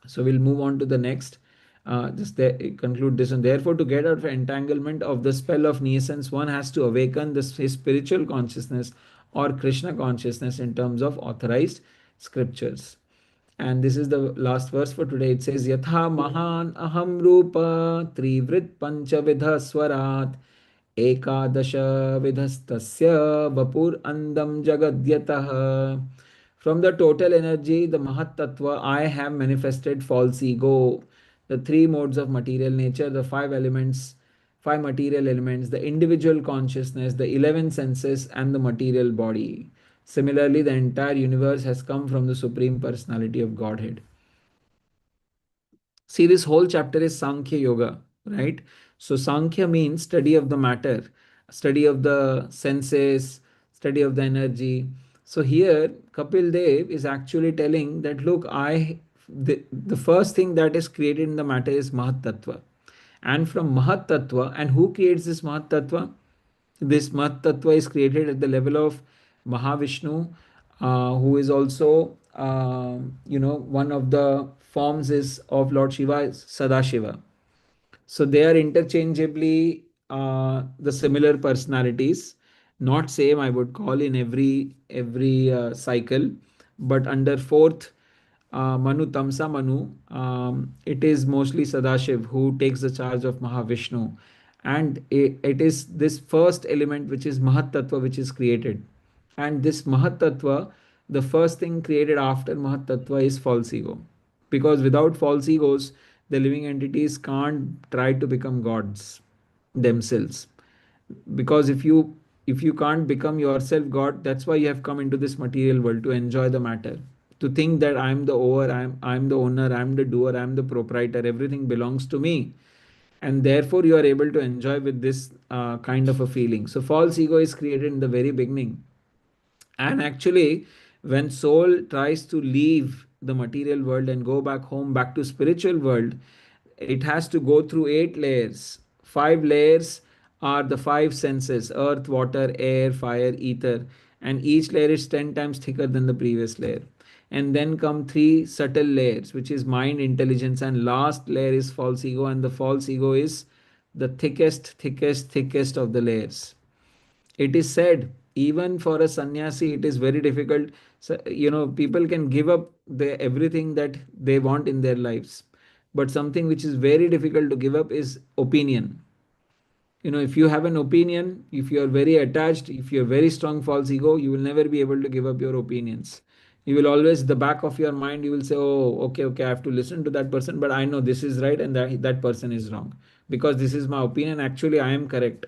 Speaker 8: So we'll move on to the next. Conclude this. And therefore, to get out of entanglement of the spell of nescience, one has to awaken his spiritual consciousness or Krishna consciousness in terms of authorized scriptures. And this is the last verse for today. It says, Yatha Mahan Aham Rupa Trivrit Panchavidha Swarat Ekadasha Vidhastasya Vapur Andam Jagadyatah. From the total energy, the Mahat Tattva, I have manifested false ego. The three modes of material nature, the five elements, five material elements, the individual consciousness, the 11 senses, and the material body. Similarly, the entire universe has come from the Supreme Personality of Godhead. See, this whole chapter is Sankhya Yoga, right? So, Sankhya means study of the matter, study of the senses, study of the energy. So, here Kapil Dev is actually telling that look, the first thing that is created in the matter is Mahat Tattva. And from Mahat Tattva, and who creates this Mahat Tattva? This Mahat Tattva is created at the level of Mahavishnu, who is also, one of the forms is of Lord Shiva, is Sadashiva. So they are interchangeably the similar personalities, not same I would call in every cycle, but under fourth Manu Tamsa Manu, it is mostly Sadashiv who takes the charge of Mahavishnu. And it is this first element which is Mahat Tattva which is created. And this Mahat Tattva, the first thing created after Mahat Tattva is false ego. Because without false egos, the living entities can't try to become gods themselves. Because if you can't become yourself god, that's why you have come into this material world, to enjoy the matter, to think that I'm the over, I'm the owner, I'm the doer, I'm the proprietor, everything belongs to me, and therefore you are able to enjoy with this kind of a feeling. So false ego is created in the very beginning. And actually, when soul tries to leave the material world and go back home, back to spiritual world, it has to go through 8 layers. 5 layers are the 5 senses: earth, water, air, fire, ether, and each layer is 10 times thicker than the previous layer. And then come 3 subtle layers, which is mind, intelligence, and last layer is false ego. And the false ego is the thickest of the layers. It is said even for a sannyasi it is very difficult. So, people can give up everything that they want in their lives, but something which is very difficult to give up is opinion. If you have an opinion, if you are very attached, if you have very strong false ego, you will never be able to give up your opinions. You will always, the back of your mind, you will say, oh, okay, I have to listen to that person, but I know this is right and that person is wrong, because this is my opinion, actually I am correct.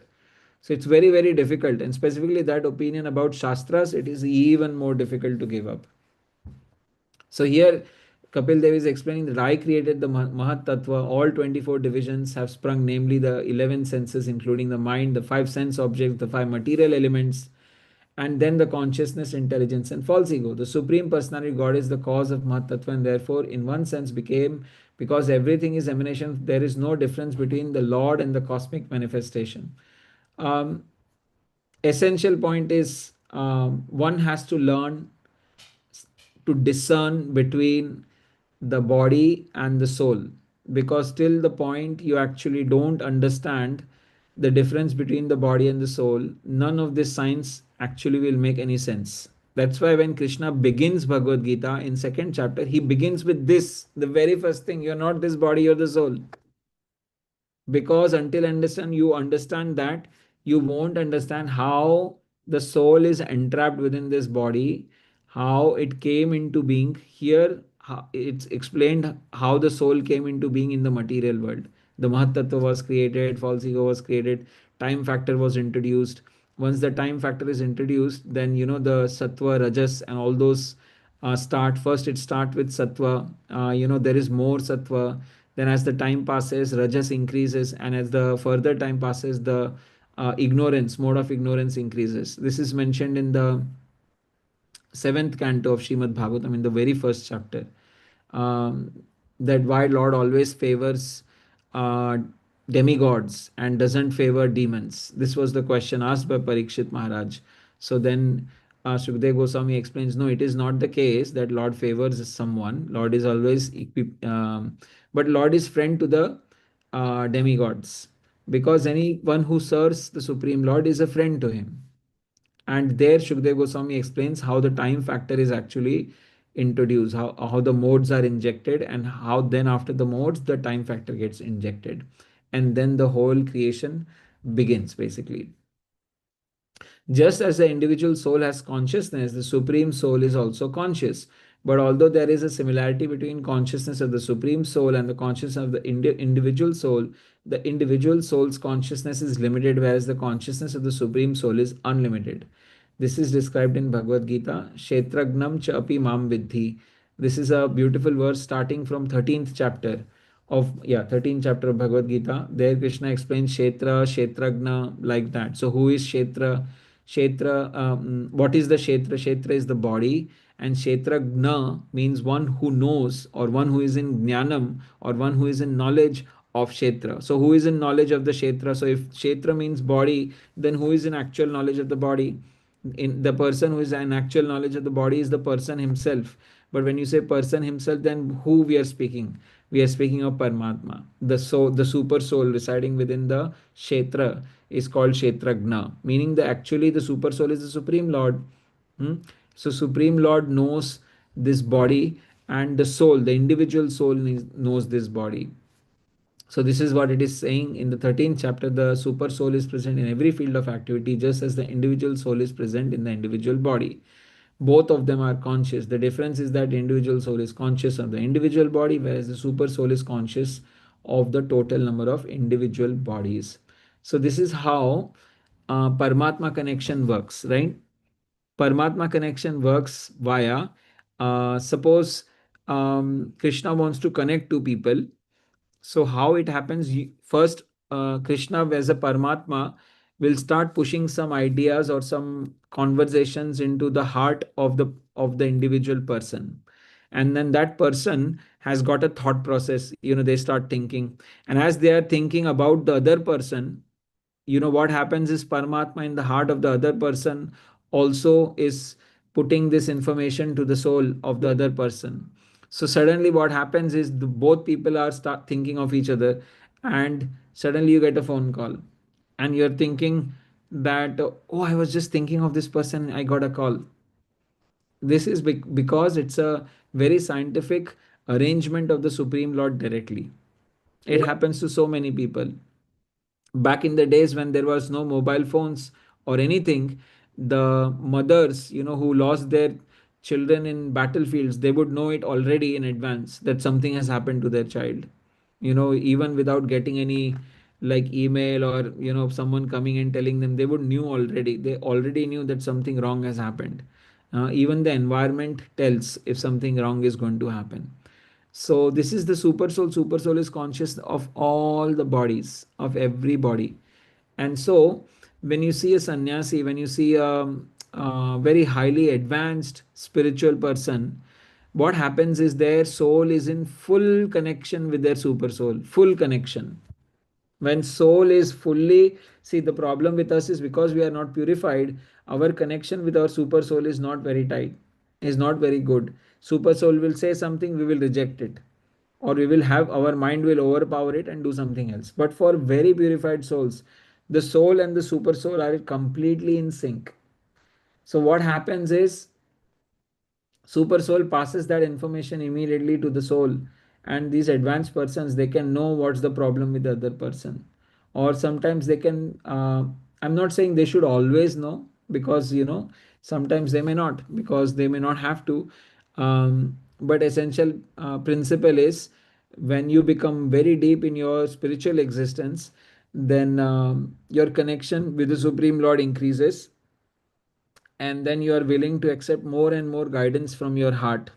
Speaker 8: So it's very, very difficult. And specifically that opinion about Shastras, it is even more difficult to give up. So here Kapil Dev is explaining that I created the Mahat Tattva. All 24 divisions have sprung, namely the 11 senses, including the mind, the 5 sense objects, the 5 material elements, and then the consciousness, intelligence, and false ego. The Supreme Personality God is the cause of Mahat Tattva, and therefore, in one sense, became, because everything is emanation, there is no difference between the Lord and the cosmic manifestation. Essential point is, one has to learn to discern between the body and the soul, because till the point you actually don't understand the difference between the body and the soul, none of this science actually will make any sense. That's why when Krishna begins Bhagavad Gita in second chapter, he begins with this, the very first thing: you're not this body, you're the soul. Because until you understand that, you won't understand how the soul is entrapped within this body, how it came into being here. It's explained how the soul came into being in the material world. The Mahatattva was created, false ego was created, time factor was introduced. Once the time factor is introduced, then the sattva, rajas, and all those start. First it start with sattva. There is more sattva. Then as the time passes, rajas increases, and as the further time passes, the mode of ignorance increases. This is mentioned in the 7th canto of Srimad Bhagavatam, in the very first chapter. That why Lord always favors uh, demigods and doesn't favor demons. This was the question asked by Parikshit Maharaj. So then Sukdev Goswami explains, no, it is not the case that Lord favors someone. Lord is always but Lord is friend to the demigods, because anyone who serves the Supreme Lord is a friend to him. And there Shukdev Goswami explains how the time factor is actually introduced, how the modes are injected, and how then after the modes the time factor gets injected, and then the whole creation begins basically. Just as the individual soul has consciousness, the Supreme Soul is also conscious. But although there is a similarity between consciousness of the Supreme Soul and the consciousness of the individual soul, the individual soul's consciousness is limited, whereas the consciousness of the Supreme Soul is unlimited. This is described in Bhagavad Gita, Kshetragnam cha api mam vidhi. This is a beautiful verse starting from 13th chapter of 13th chapter of Bhagavad Gita. There Krishna explains Kshetra, Kshetragna, like that. So who is Kshetra? Kshetra, what is the Kshetra? Kshetra is the body, and Kshetragna means one who knows, or one who is in Jnanam, or one who is in knowledge of Kshetra. So who is in knowledge of the Kshetra? So if Kshetra means body, then who is in actual knowledge of the body? In the person who is in actual knowledge of the body is the person himself. But when you say person himself, then who we are speaking? We are speaking of Paramatma. The soul, the super soul residing within the Kshetra is called Kshetragna, meaning that actually the super soul is the Supreme Lord. So Supreme Lord knows this body, and the soul, the individual soul, knows this body. So this is what it is saying in the 13th chapter. The super soul is present in every field of activity, just as the individual soul is present in the individual body. Both of them are conscious. The difference is that the individual soul is conscious of the individual body, whereas the super soul is conscious of the total number of individual bodies. So this is how Paramatma connection works, right? Paramatma connection works via, suppose Krishna wants to connect two people. So how it happens? First, Krishna as a Paramatma will start pushing some ideas or some conversations into the heart of the individual person, and then that person has got a thought process. They start thinking, and as they are thinking about the other person, what happens is Paramatma in the heart of the other person also is putting this information to the soul of the other person. So suddenly what happens is both people are start thinking of each other, and suddenly you get a phone call and you're thinking that, oh, I was just thinking of this person, I got a call. This is because it's a very scientific arrangement of the Supreme Lord directly. It happens to so many people. Back in the days when there was no mobile phones or anything, the mothers, who lost their children in battlefields, they would know it already in advance that something has happened to their child, even without getting any like email or someone coming and telling them. They already knew that something wrong has happened. Even the environment tells if something wrong is going to happen. So this is the super soul. Super soul is conscious of all the bodies, of every body. And so when you see a sannyasi, when you see a very highly advanced spiritual person, what happens is their soul is in full connection with their super soul, full connection. When soul is fully, see, the problem with us is because we are not purified, our connection with our super soul is not very tight, is not very good. Super soul will say something, we will reject it, or we will have, our mind will overpower it and do something else. But for very purified souls, the soul and the super soul are completely in sync. So what happens is super soul passes that information immediately to the soul, and these advanced persons, they can know what's the problem with the other person. Or sometimes they can, I'm not saying they should always know, because sometimes they may not, because they may not have to. But essential principle is, when you become very deep in your spiritual existence, then your connection with the Supreme Lord increases, and then you are willing to accept more and more guidance from your heart,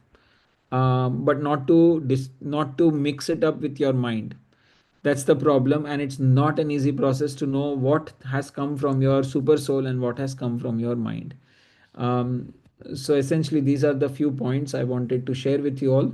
Speaker 8: but not to mix it up with your mind. That's the problem, and it's not an easy process to know what has come from your super soul and what has come from your mind. um, so essentially these are the few points I wanted to share with you all.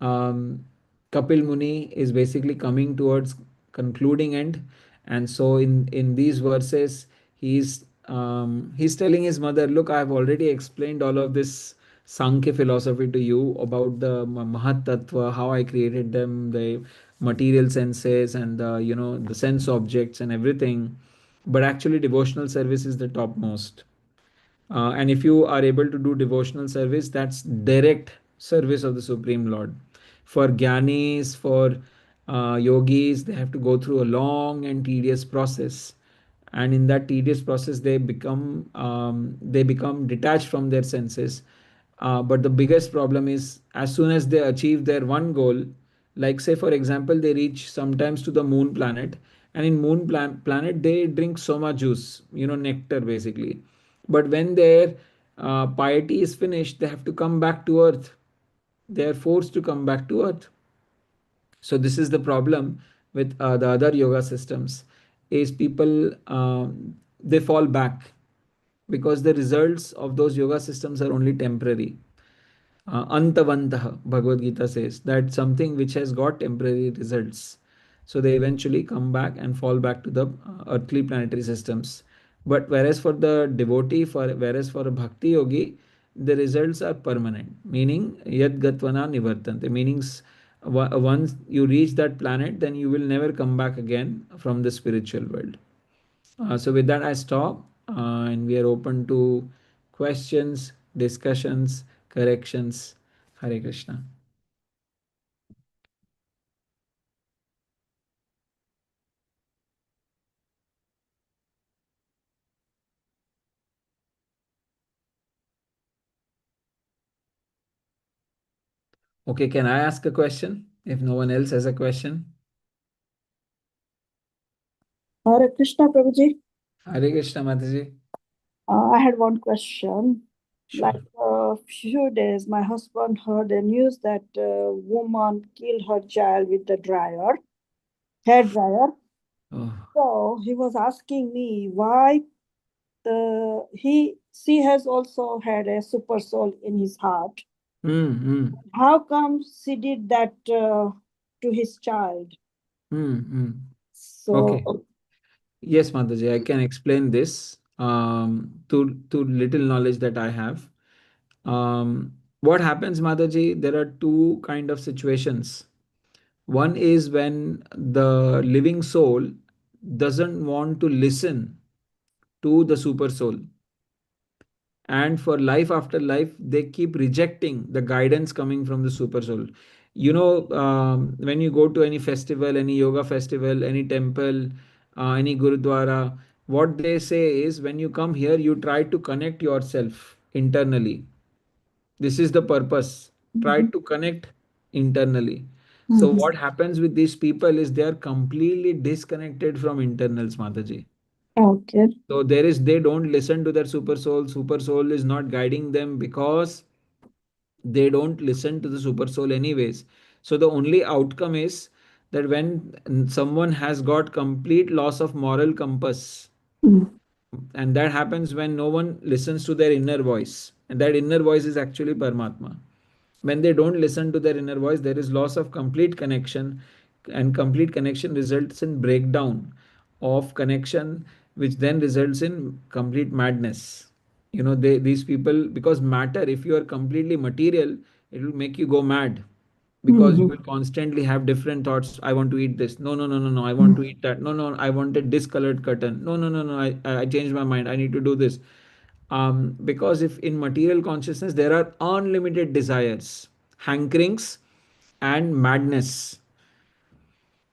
Speaker 8: Kapil Muni is basically coming towards concluding end, and so in these verses he's telling his mother, look, I have already explained all of this Sankhya philosophy to you about the Mahat Tattva, how I created them, the material senses and the the sense objects and everything. But actually devotional service is the topmost. And if you are able to do devotional service, that's direct service of the Supreme Lord. For Gyanis, for yogis, they have to go through a long and tedious process. And in that tedious process, they become detached from their senses. But the biggest problem is, as soon as they achieve their one goal, like say for example, they reach sometimes to the moon planet, and in planet they drink soma juice, nectar basically. But when their piety is finished, they have to come back to earth. They are forced to come back to earth. So this is the problem with the other yoga systems, is people they fall back because the results of those yoga systems are only temporary. Antavantah, Bhagavad Gita says that something which has got temporary results. So they eventually come back and fall back to the earthly planetary systems. But whereas for a bhakti yogi, the results are permanent, meaning yad gatvana nivartante, meanings once you reach that planet, then you will never come back again from the spiritual world. So with that, I stop, and we are open to questions, discussions, corrections. Hare Krishna. Okay, can I ask a question if no one else has a question?
Speaker 4: Hare Krishna, Prabhuji.
Speaker 8: Hare Krishna, Mataji.
Speaker 4: I had one question.
Speaker 8: Sure.
Speaker 4: Like a few days, my husband heard a news that a woman killed her child with the hair dryer.
Speaker 8: Oh.
Speaker 4: So he was asking me why she has also had a super soul in his heart. How come she did that to his child? So
Speaker 8: Okay. Yes, Mataji, I can explain this to little knowledge that I have. What happens, Mataji? There are two kind of situations. One is when the living soul doesn't want to listen to the super soul, and for life after life they keep rejecting the guidance coming from the super soul. When you go to any festival, any yoga festival, any temple, any gurudwara, what they say is, when you come here you try to connect yourself internally. This is the purpose. Try to connect internally. So what happens with these people is they are completely disconnected from internals, Mataji.
Speaker 4: okay.
Speaker 8: So they don't listen to their super soul. Super soul is not guiding them because they don't listen to the super soul anyways. So the only outcome is that when someone has got complete loss of moral compass, and that happens when no one listens to their inner voice, and that inner voice is actually Paramatma. When they don't listen to their inner voice, there is loss of complete connection, and complete connection results in breakdown of connection, which then results in complete madness. These people, because matter, if you are completely material, it will make you go mad, because you will constantly have different thoughts. I want to eat this. No, no, no, no, no, I want to eat that. No, no, I wanted this colored curtain. No, no, no, no, I changed my mind, I need to do this. Because if in material consciousness there are unlimited desires, hankerings, and madness.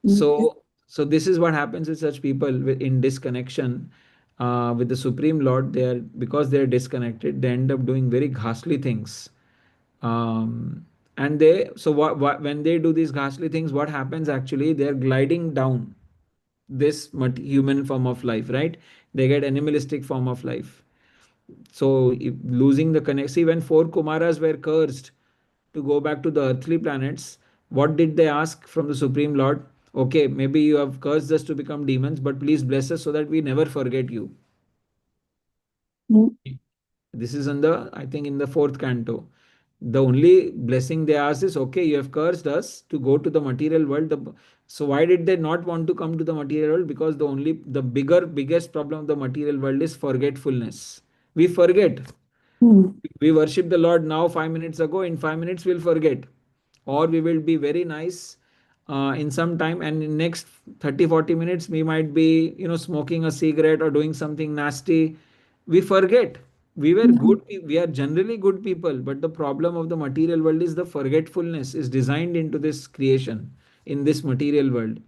Speaker 8: So this is what happens with such people in disconnection with the Supreme Lord. Because they are disconnected, they end up doing very ghastly things. And when they do these ghastly things, what happens actually? They are gliding down this human form of life, right? They get animalistic form of life. So if losing the connection, see, when four Kumaras were cursed to go back to the earthly planets, what did they ask from the Supreme Lord? Okay, maybe you have cursed us to become demons, but please bless us so that we never forget you. This is I think in the fourth canto. The only blessing they ask is, okay, you have cursed us to go to the material world. So why did they not want to come to the material world? Because the biggest problem of the material world is forgetfulness. We forget. We worship the Lord now 5 minutes ago. In 5 minutes we'll forget, or we will be very nice in some time, and in next 30-40 minutes we might be smoking a cigarette or doing something nasty. We forget. We were good. We are generally good people, but the problem of the material world is the forgetfulness is designed into this creation, in this material world.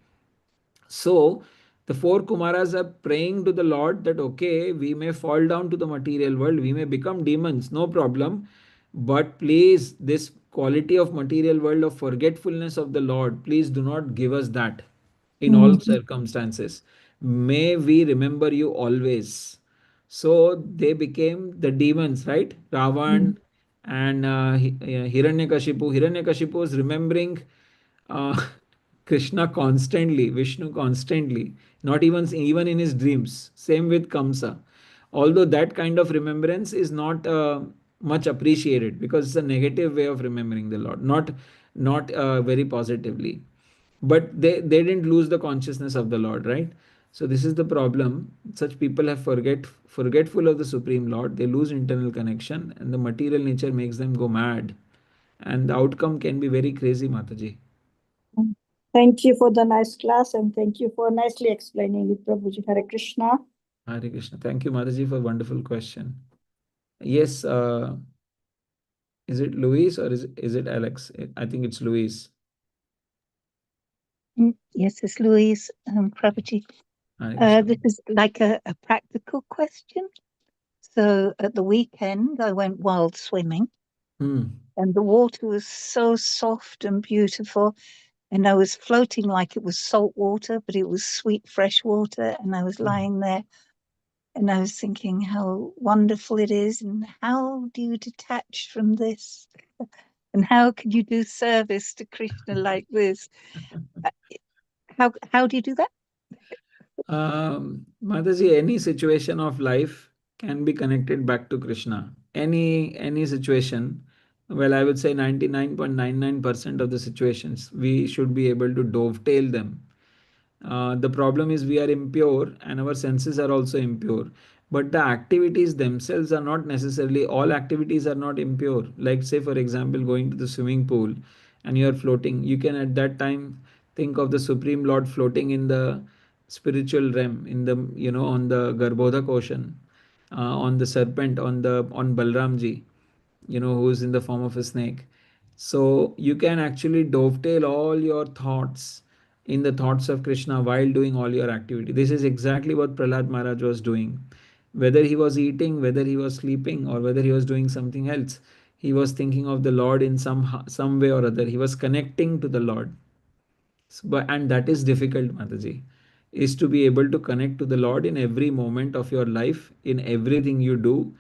Speaker 8: So the four Kumaras are praying to the Lord that, okay, we may fall down to the material world, we may become demons, no problem. But please, this quality of material world of forgetfulness of the Lord, please do not give us that in all circumstances. May we remember you always. So they became the demons, right? Ravan and Hiranyakashipu. Hiranyakashipu was remembering uh, Krishna constantly, Vishnu constantly, not even in his dreams. Same with Kamsa. Although that kind of remembrance is not much appreciated, because it's a negative way of remembering the Lord, not very positively. But they didn't lose the consciousness of the Lord, right? So this is the problem. Such people have forgetful of the Supreme Lord. They lose internal connection, and the material nature makes them go mad, and the outcome can be very crazy, Mataji.
Speaker 4: Thank you for the nice class, and thank you for nicely explaining it, Prabhuji. Hare Krishna.
Speaker 8: Hare Krishna. Thank you, Mataji, for wonderful question. Yes, is it Louise or is it Alex? I think it's Louise.
Speaker 5: Yes, it's Louise, Prabhuji.
Speaker 8: Hare Krishna.
Speaker 5: This is like a practical question. So at the weekend, I went wild swimming. and the water was so soft and beautiful. And I was floating like it was salt water, but it was sweet, fresh water. And I was lying there and I was thinking how wonderful it is. And how do you detach from this? And how can you do service to Krishna like this? How do you do that?
Speaker 8: Mataji, any situation of life can be connected back to Krishna. Any situation. Well, I would say 99.99% of the situations we should be able to dovetail them. The problem is we are impure and our senses are also impure. But the activities themselves are not necessarily, all activities are not impure. Like, say, for example, going to the swimming pool and you are floating, you can at that time think of the Supreme Lord floating in the spiritual realm, in the, on the Garbhodak ocean, on the serpent, on Balramji, who's in the form of a snake. So you can actually dovetail all your thoughts in the thoughts of Krishna while doing all your activity. This is exactly what Prahlad Maharaj was doing. Whether he was eating, whether he was sleeping, or whether he was doing something else, he was thinking of the Lord in some way or other. He was connecting to the Lord. And that is difficult, Mataji, is to be able to connect to the Lord in every moment of your life, in everything you do.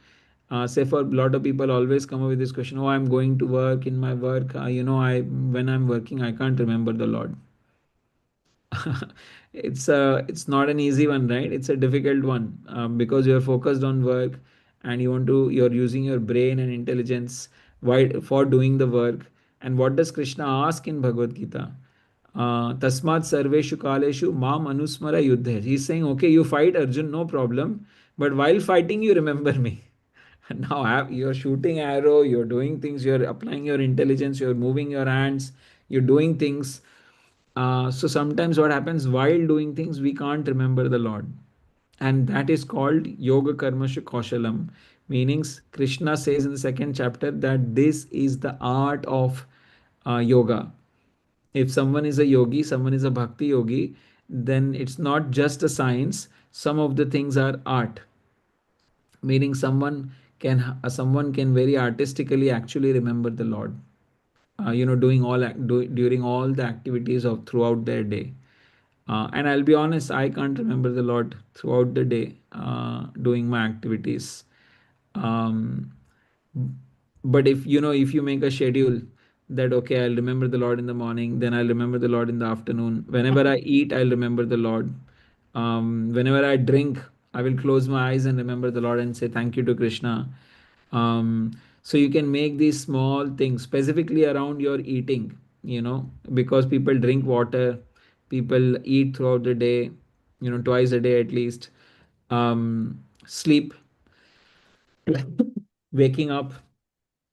Speaker 8: Say, for a lot of people always come up with this question, oh, I'm going to work, in my work, I when I'm working, I can't remember the Lord. It's not an easy one, right? It's a difficult one, because you're focused on work and you're using your brain and intelligence for doing the work. And what does Krishna ask in Bhagavad Gita? Tasmat sarveshu kaleshu mam anusmara yuddhe. He's saying, okay, you fight Arjun, no problem, but while fighting, you remember me. Now you're shooting arrow, you're doing things, you're applying your intelligence, you're moving your hands, you're doing things. So sometimes what happens while doing things, we can't remember the Lord. And that is called Yoga Karmashu Kaushalam. Meanings, Krishna says in the second chapter that this is the art of yoga. If someone is a yogi, someone is a bhakti yogi, then it's not just a science. Some of the things are art. Meaning someone can very artistically actually remember the Lord. Doing during all the activities of throughout their day. And I'll be honest, I can't remember the Lord throughout the day doing my activities. Um, but if you make a schedule that, okay, I'll remember the Lord in the morning, then I'll remember the Lord in the afternoon. Whenever I eat, I'll remember the Lord. Whenever I drink, I will close my eyes and remember the Lord and say thank you to Krishna. So you can make these small things specifically around your eating, because people drink water, people eat throughout the day, twice a day at least. Sleep, waking up,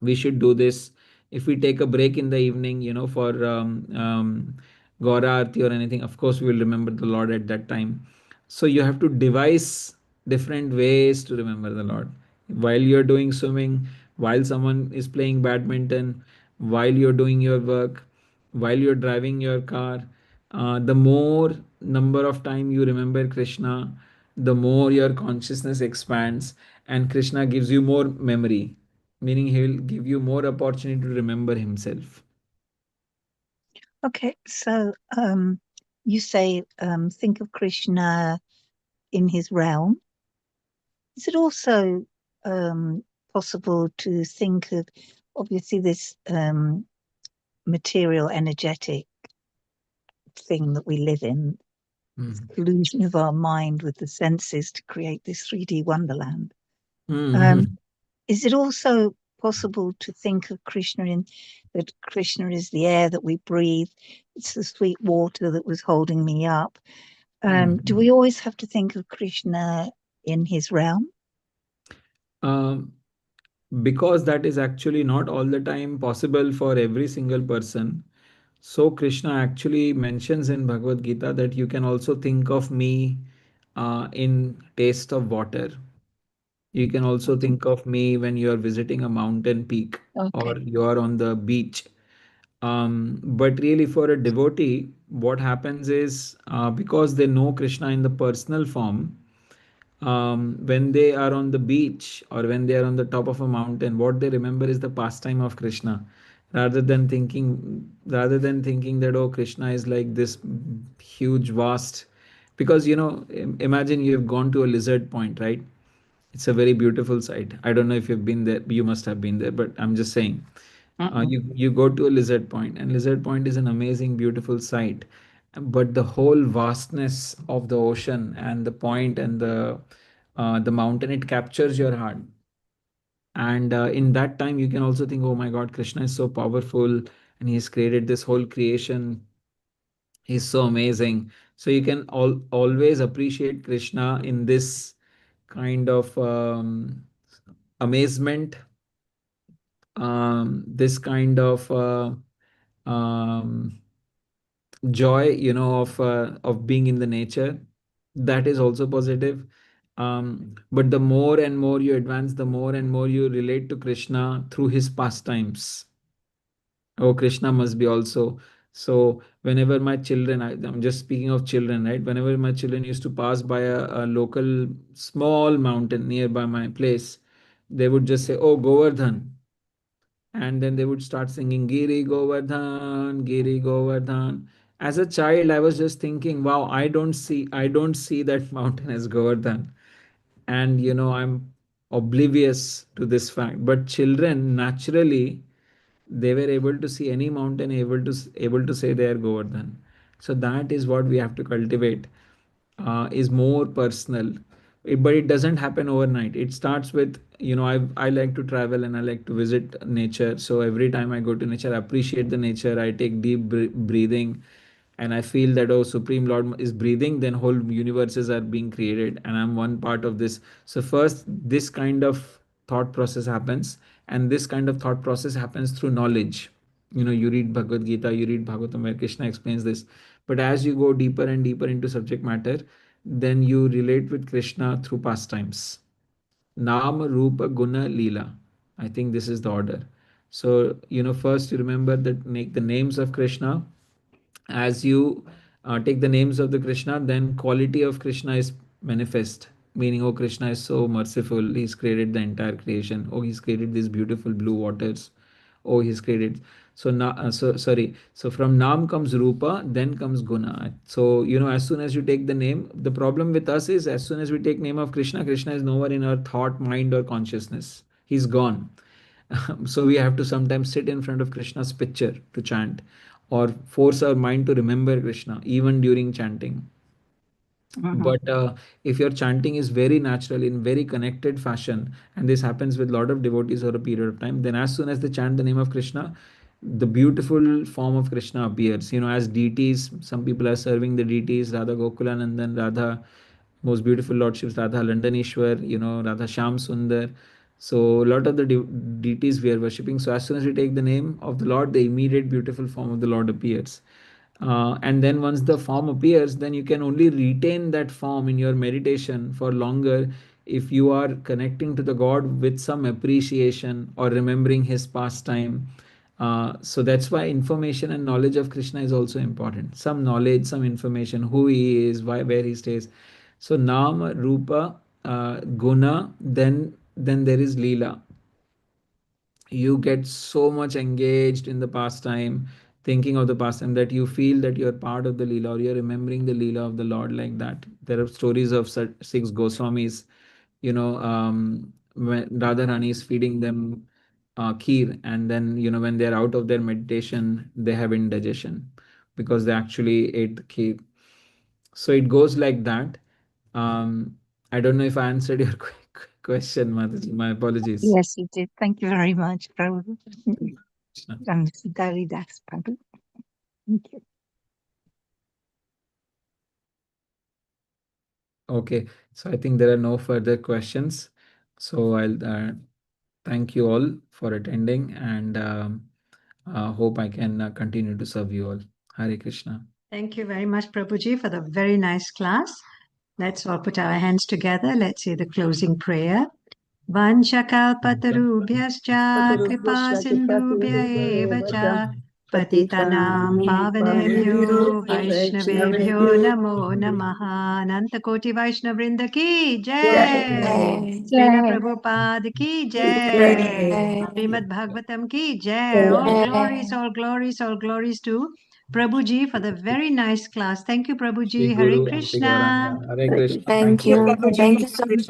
Speaker 8: we should do this. If we take a break in the evening, for Gaura Aarti or anything, of course we will remember the Lord at that time. So you have to devise different ways to remember the Lord while you're doing swimming, while someone is playing badminton, while you're doing your work, while you're driving your car. The more number of time you remember Krishna, the more your consciousness expands, and Krishna gives you more memory, meaning he will give you more opportunity to remember himself.
Speaker 5: Okay, so you say think of Krishna in his realm. Is it also possible to think of, obviously, this material, energetic thing that we live in, this collusion of our mind with the senses to create this 3D wonderland? Is it also possible to think of Krishna in that Krishna is the air that we breathe? It's the sweet water that was holding me up. Do we always have to think of Krishna in his realm?
Speaker 8: Because that is actually not all the time possible for every single person. So Krishna actually mentions in Bhagavad Gita that you can also think of me in taste of water. You can also think of me when you are visiting a mountain peak, or you are on the beach. But really, for a devotee, what happens is, because they know Krishna in the personal form, when they are on the beach or when they are on the top of a mountain, what they remember is the pastime of Krishna, rather than thinking that, oh, Krishna is like this huge vast. Because imagine you've gone to a lizard point, right? It's a very beautiful sight. I don't know if you've been there. You must have been there, but I'm just saying. You go to a lizard point, and lizard point is an amazing, beautiful sight. But the whole vastness of the ocean and the point and the mountain, it captures your heart. And in that time, you can also think, oh my God, Krishna is so powerful, and He's created this whole creation. He's so amazing. So you can always appreciate Krishna in this kind of amazement, this kind of um, joy, of being in the nature. That is also positive. But the more and more you advance, the more and more you relate to Krishna through his pastimes. Oh, Krishna must be also. So whenever my children, I'm just speaking of children, right? Whenever my children used to pass by a local small mountain nearby my place, they would just say, oh, Govardhan. And then they would start singing Giri Govardhan, Giri Govardhan. As a child, I was just thinking, wow, I don't see that mountain as Govardhan. And I'm oblivious to this fact. But children naturally, they were able to see any mountain, able to say they are Govardhan. So that is what we have to cultivate, is more personal. But it doesn't happen overnight. It starts with, I like to travel and I like to visit nature. So every time I go to nature, I appreciate the nature. I take deep breathing, and I feel that, oh, Supreme Lord is breathing, then whole universes are being created, and I'm one part of this. So first, this kind of thought process happens, and this kind of thought process happens through knowledge. You read Bhagavad Gita, you read Bhagavatam, where Krishna explains this. But as you go deeper and deeper into subject matter, then you relate with Krishna through pastimes. Nama, Rupa, Guna, Leela. I think this is the order. So, first you remember that, make the names of Krishna. As you take the names of the Krishna, then quality of Krishna is manifest. Meaning, oh, Krishna is so merciful. He's created the entire creation. Oh, he's created these beautiful blue waters. Oh, he's created. So now, So from Nam comes Rupa, then comes Guna. So as soon as you take the name, the problem with us is, as soon as we take name of Krishna, Krishna is nowhere in our thought, mind, or consciousness. He's gone. So we have to sometimes sit in front of Krishna's picture to chant, or force our mind to remember Krishna even during chanting. But if your chanting is very natural, in very connected fashion, and this happens with a lot of devotees over a period of time, then as soon as they chant the name of Krishna, the beautiful form of Krishna appears. As deities, some people are serving the deities, Radha Gokulanandan, Radha, most beautiful lordships, Radha Landaneshwar, Radha Sham Sundar. So a lot of the deities we are worshipping. So as soon as we take the name of the Lord, the immediate beautiful form of the Lord appears. And then once the form appears, then you can only retain that form in your meditation for longer if you are connecting to the God with some appreciation or remembering his pastime. So that's why information and knowledge of Krishna is also important. Some knowledge, some information, who he is, where he stays. So Nama, Rupa, Guna, then there is Leela. You get so much engaged in the pastime, thinking of the pastime, that you feel that you're part of the Leela, or you're remembering the Leela of the Lord like that. There are stories of six Goswamis, when Radharani is feeding them kheer, and then, when they're out of their meditation, they have indigestion because they actually ate the kheer. So it goes like that. I don't know if I answered your question, Mataji. My apologies.
Speaker 5: Yes, you did. Thank you very much, Prabhu. And Dhari Das, Prabhu. Thank you.
Speaker 8: Okay, so I think there are no further questions. So I'll thank you all for attending, and hope I can continue to serve you all. Hare Krishna.
Speaker 9: Thank you very much, Prabhuji, for the very nice class. Let's all put our hands together. Let's say the closing prayer. Vanchakalpatarubhyascha kripa sindhubhya eva cha Patitanam Pavanebhyo Vaishnavebhyo Namo Namaha. Anantakoti Vaishnavrinda ki Jai. Srila Prabhupada ki Jai. Srimad Bhagavatam ki Jai. All glories to Prabhuji for the very nice class. Thank you, Prabhuji.
Speaker 8: Shri
Speaker 9: Hare
Speaker 8: Guru Vamsi
Speaker 9: Krishna.
Speaker 8: Gauranga. Hare Krishna.
Speaker 1: Thank you. Thank you so much.